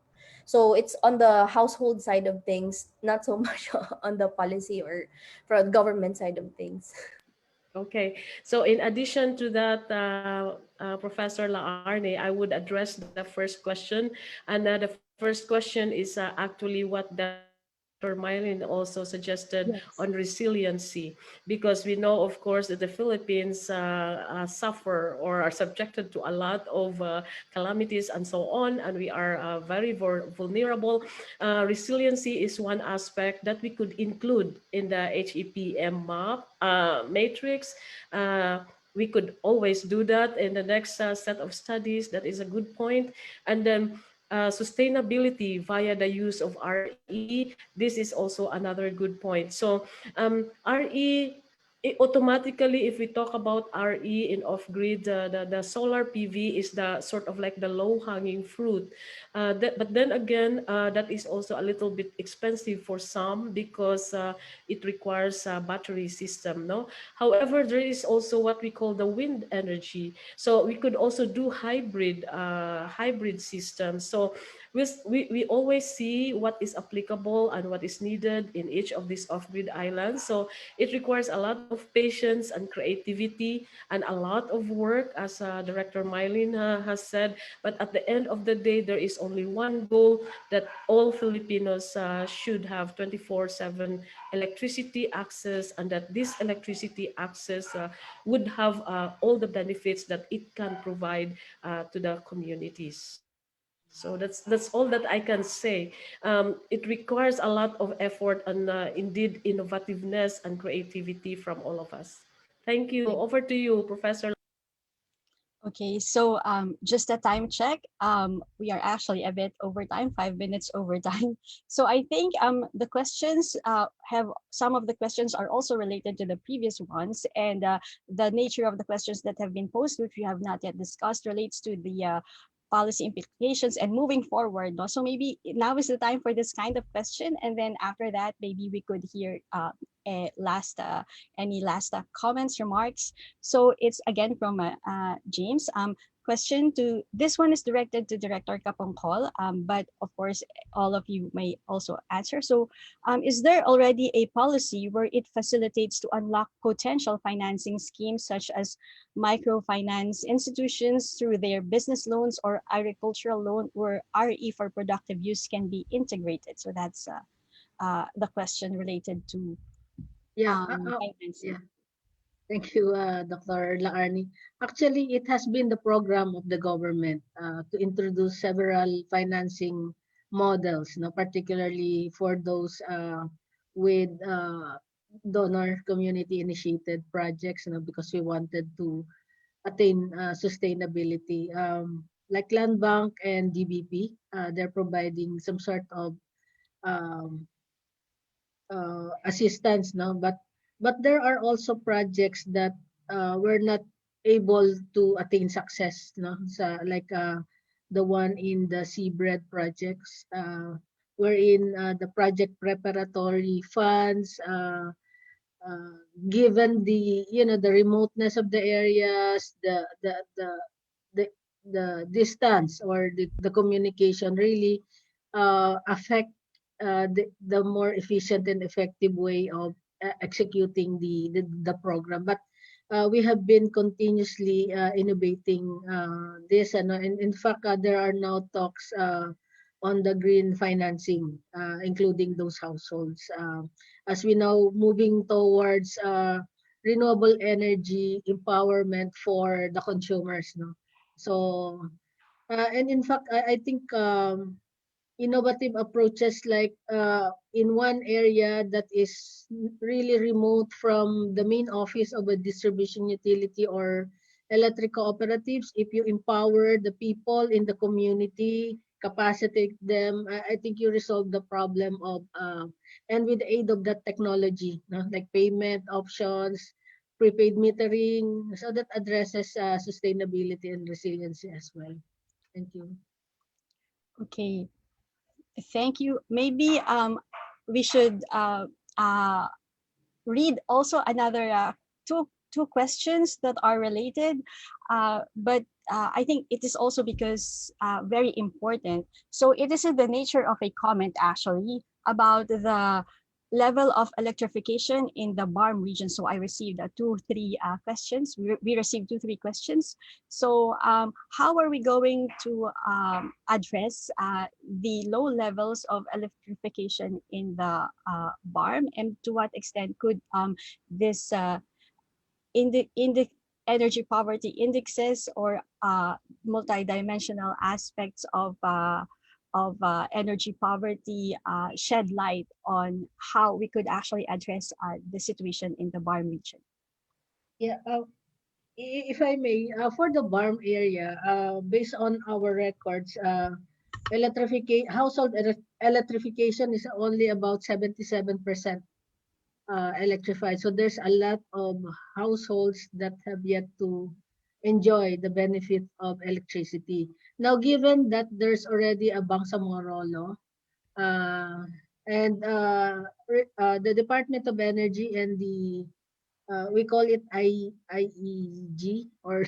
B: So it's on the household side of things, not so much on the policy or from government side of things.
A: Okay, so in addition to that, Professor Laarne, I would address the first question. And the first question is actually what Director Mylene also suggested on
C: Yes.
A: resiliency, because we know, of course, that the Philippines suffer or are subjected to a lot of calamities and so on, and we are very vulnerable. Resiliency is one aspect that we could include in the HEPM map matrix. We could always do that in the next set of studies. That is a good point. And then sustainability via the use of RE. This is also another good point. So RE, automatically, if we talk about RE in off-grid, the solar PV is the sort of like the low-hanging fruit. But then again, that is also a little bit expensive for some because it requires a battery system. No, however, there is also what we call the wind energy. So we could also do hybrid systems. So we always see what is applicable and what is needed in each of these off-grid islands. So it requires a lot of patience and creativity and a lot of work, as Director Mylene has said. But at the end of the day, there is only one goal, that all Filipinos should have 24/7 electricity access, and that this electricity access would have all the benefits that it can provide to the communities. So that's all that I can say. It requires a lot of effort and indeed innovativeness and creativity from all of us. Thank you. Over to you, Professor.
C: Okay, so just a time check. We are actually a bit over time, 5 minutes over time. So I think the questions have some of the questions are also related to the previous ones, and the nature of the questions that have been posed, which we have not yet discussed, relates to the policy implications and moving forward. No? So maybe now is the time for this kind of question, and then after that, maybe we could hear any last comments, remarks. So it's again from James. Question to this one is directed to Director Kapongkol, but of course all of you may also answer. So is there already a policy where it facilitates to unlock potential financing schemes such as microfinance institutions through their business loans or agricultural loan where RE for productive use can be integrated? So that's the question related to
E: Yeah.
C: financing.
E: Yeah. Thank you, Dr. Laarni. Actually, it has been the program of the government to introduce several financing models, no, particularly for those with donor community initiated projects, because we wanted to attain sustainability. Like Land Bank and DBP, they're providing some sort of um, assistance, no, but there are also projects that were not able to attain success, no, sa like the one in the seabread projects, wherein the project preparatory funds, uh, given the, the remoteness of the areas, the the distance or the communication really affect the more efficient and effective way of executing the program. But we have been continuously innovating this, and in fact there are now talks on the green financing, including those households, as we now moving towards renewable energy empowerment for the consumers, no. So and in fact I think innovative approaches like in one area that is really remote from the main office of a distribution utility or electric cooperatives, if you empower the people in the community, capacitate them, I think you resolve the problem of and with the aid of that technology, no? Like payment options, prepaid metering, so that addresses sustainability and resiliency as well. Thank you.
C: Okay, thank you. Maybe we should uh, read also another two two questions that are related, but I think it is also because very important. So it is in the nature of a comment actually about the level of electrification in the BARM region. So I received three questions. We received three questions. So how are we going to address the low levels of electrification in the BARM, and to what extent could this in the energy poverty indexes or multidimensional aspects of energy poverty shed light on how we could actually address the situation in the BARM region?
E: Yeah, if I may, for the BARM area, based on our records, household electrification is only about 77% electrified. So there's a lot of households that have yet to enjoy the benefit of electricity. Now, given that there's already a Bangsamoro law, uh, and the Department of Energy and the we call it IEG, or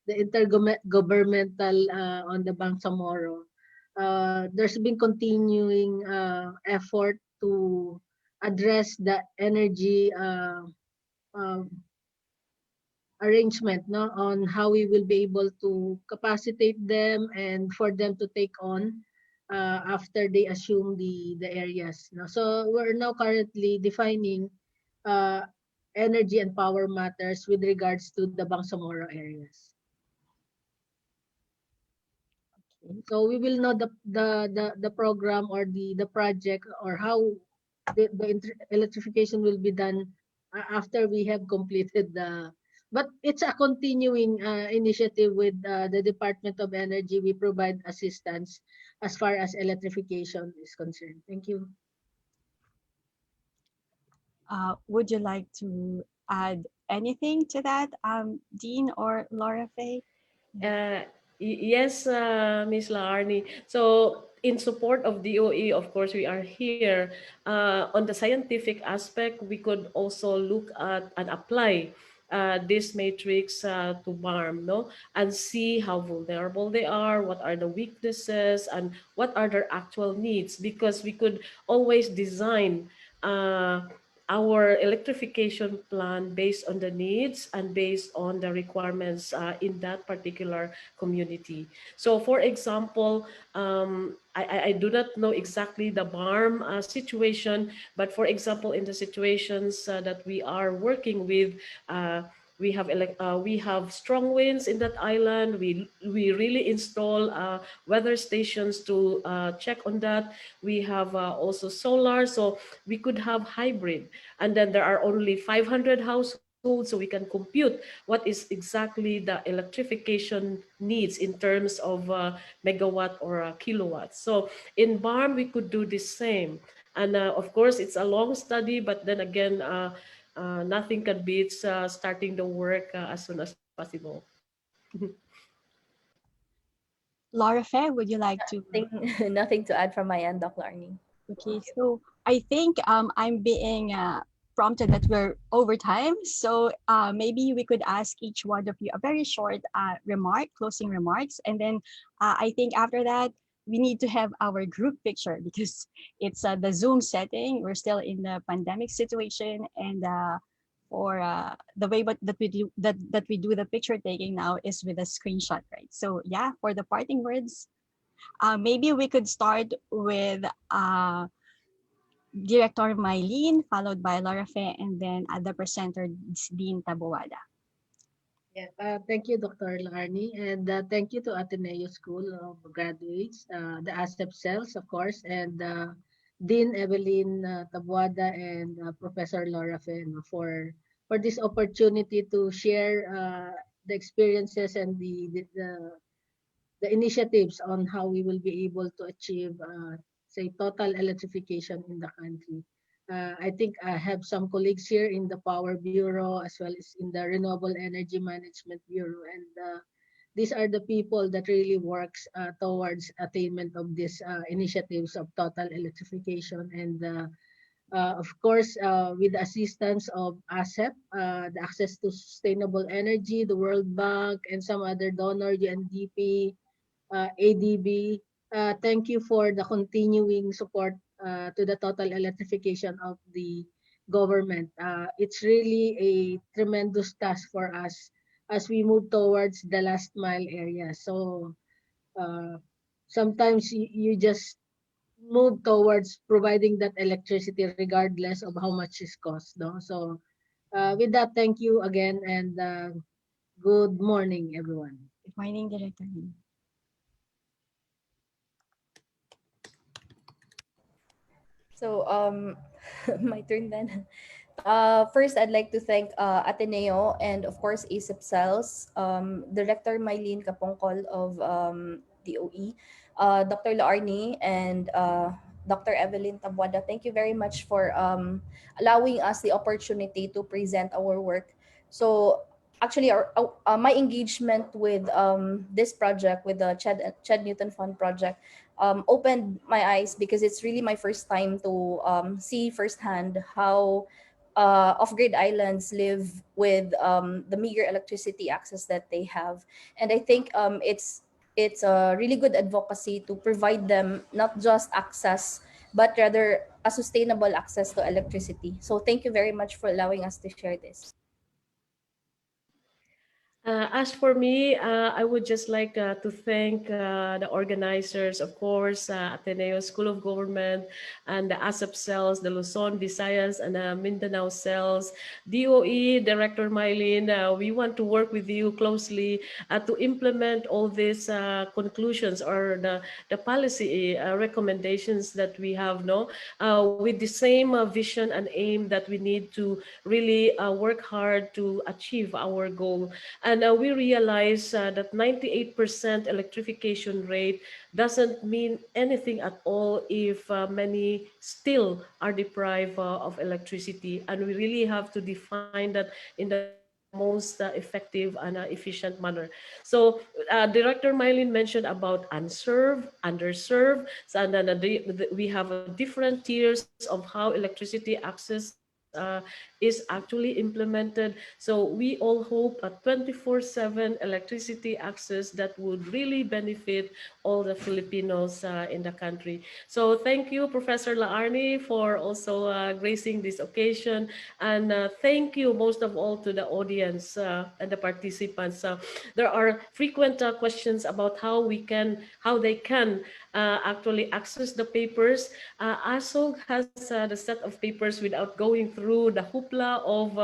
E: the intergovernmental on the Bangsamoro. There's been continuing effort to address the energy uh, arrangement, no, on how we will be able to capacitate them and for them to take on after they assume the areas. No? So we're now currently defining uh, energy and power matters with regards to the Bangsamoro areas. So we will know the program or the project or how the electrification will be done after we have completed the. But it's a continuing initiative with the Department of Energy. We provide assistance as far as electrification is concerned. Thank you.
C: Would you like to add anything to that, Dean or Laura Faye?
A: Uh, yes, Ms. Laarni. So, in support of DOE, of course, we are here. On the scientific aspect, we could also look at and apply this matrix to BARM, no, and see how vulnerable they are, what are the weaknesses, and what are their actual needs, because we could always design our electrification plan based on the needs and based on the requirements in that particular community. So for example, I do not know exactly the BARM situation, but for example, in the situations that we are working with, we have strong winds in that island. We really install weather stations to check on that. We have also solar, so we could have hybrid. And then there are only 500 households, so we can compute what is exactly the electrification needs in terms of megawatt or kilowatts. So in BARM, we could do the same. And of course, it's a long study, but then again, nothing can beat starting the work as soon as possible.
C: Laura Faye, would you like to?
B: Nothing to add from my end, Dr. Arnie.
C: Okay, so I think I'm being prompted that we're over time. So maybe we could ask each one of you a very short closing remarks. And then I think after that, we need to have our group picture because it's the Zoom setting. We're still in the pandemic situation. And for the way that we do the picture taking now is with a screenshot, right? So yeah, for the parting words, maybe we could start with Director Mylene, followed by Lorafe, and then the presenter, Dean Taboada.
E: Yeah, thank you, Dr. Larnie, and thank you to Ateneo School of Graduates, the ASEP cells, of course, and Dean Evelyn Taboada and Professor Laura Feno for this opportunity to share the experiences and the initiatives on how we will be able to achieve, say, total electrification in the country. I think I have some colleagues here in the Power Bureau as well as in the Renewable Energy Management Bureau, and these are the people that really works towards attainment of these initiatives of total electrification. And Of course, with the assistance of ASEP, the Access to Sustainable Energy, the World Bank, and some other donor, UNDP, ADB. Thank you for the continuing support to the total electrification of the government. It's really a tremendous task for us as we move towards the last mile area. So uh, sometimes you just move towards providing that electricity regardless of how much it costs. No? So with that, thank you again and good morning, everyone.
C: Good morning, Director.
B: So my turn then. First, I'd like to thank Ateneo and of course ASIP Cells, Director Mylene Kapongkol of DOE, Dr. Laarni, and Dr. Evelyn Taboada. Thank you very much for allowing us the opportunity to present our work. So actually, my engagement with this project, with the Chad Newton Fund project, opened my eyes because it's really my first time to see firsthand how off-grid islands live with the meager electricity access that they have. And I think it's a really good advocacy to provide them not just access, but rather a sustainable access to electricity. So thank you very much for allowing us to share this.
A: As for me, I would just like to thank the organizers, of course, Ateneo School of Government and the ASAP cells, the Luzon, Visayas, and Mindanao cells. DOE, Director Mylene, we want to work with you closely to implement all these conclusions or the policy recommendations that we have, no, with the same vision and aim that we need to really work hard to achieve our goal. And we realize that 98% electrification rate doesn't mean anything at all if many still are deprived of electricity. And we really have to define that in the most effective and efficient manner. So Director Mylene mentioned about unserved, underserved, so, and then we have different tiers of how electricity access is actually implemented. So we all hope a 24/7 electricity access that would really benefit all the Filipinos in the country. So thank you, Professor Laarni, for also gracing this occasion. And thank you most of all to the audience and the participants. There are frequent questions about how they can actually access the papers. ASOG has the set of papers without going through the hoopla of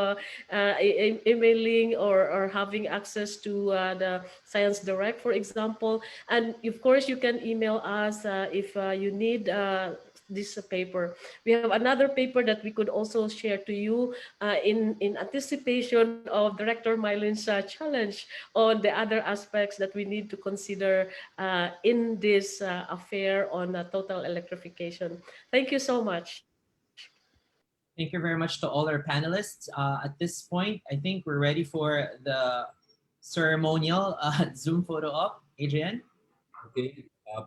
A: emailing or having access to the Science Direct, for example. And of course, you can email us if you need this paper. We have another paper that we could also share to you in anticipation of Director Mylin's challenge on the other aspects that we need to consider in this affair on total electrification. Thank you so much.
D: Thank you very much to all our panelists. At this point, I think we're ready for the ceremonial Zoom photo op. Adrian?
F: Okay,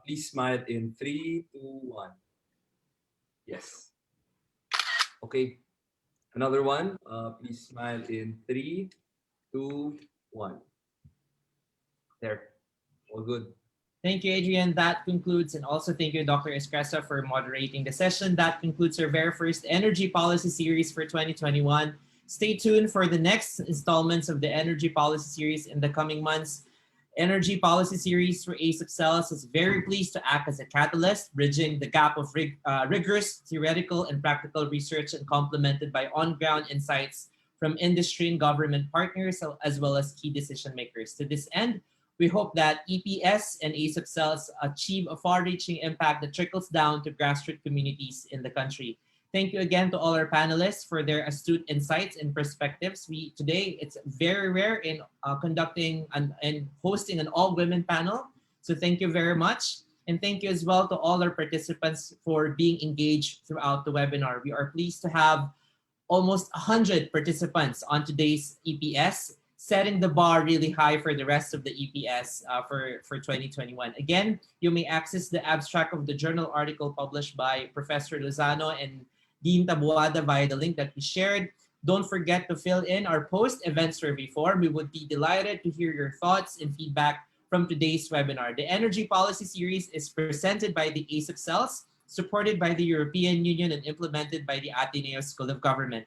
F: please smile in 3, 2, 1. Yes. Okay, another one. Please smile in 3, 2, 1. There, all good.
D: Thank you, Adrian. That concludes, and also thank you, Dr. Escresa, for moderating the session. That concludes our very first energy policy series for 2021. Stay tuned for the next installments of the energy policy series in the coming months. Energy policy series for ASIP Cells is very pleased to act as a catalyst, bridging the gap of rigorous theoretical and practical research and complemented by on-ground insights from industry and government partners, as well as key decision makers. To this end, we hope that EPS and ASIP Cells achieve a far-reaching impact that trickles down to grassroots communities in the country. Thank you again to all our panelists for their astute insights and perspectives. Today, it's very rare in conducting and hosting an all-women panel. So thank you very much. And thank you as well to all our participants for being engaged throughout the webinar. We are pleased to have almost 100 participants on today's EPS, setting the bar really high for the rest of the EPS for 2021. Again, you may access the abstract of the journal article published by Professor Lozano and Dean Taboada via the link that we shared. Don't forget to fill in our post-event survey form. We would be delighted to hear your thoughts and feedback from today's webinar. The Energy Policy Series is presented by the ASIP Cells, supported by the European Union and implemented by the Ateneo School of Government.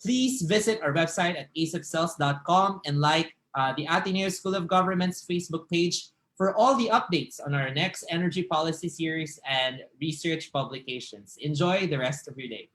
D: Please visit our website at asipcells.com and like the Ateneo School of Government's Facebook page for all the updates on our next energy policy series and research publications. Enjoy the rest of your day.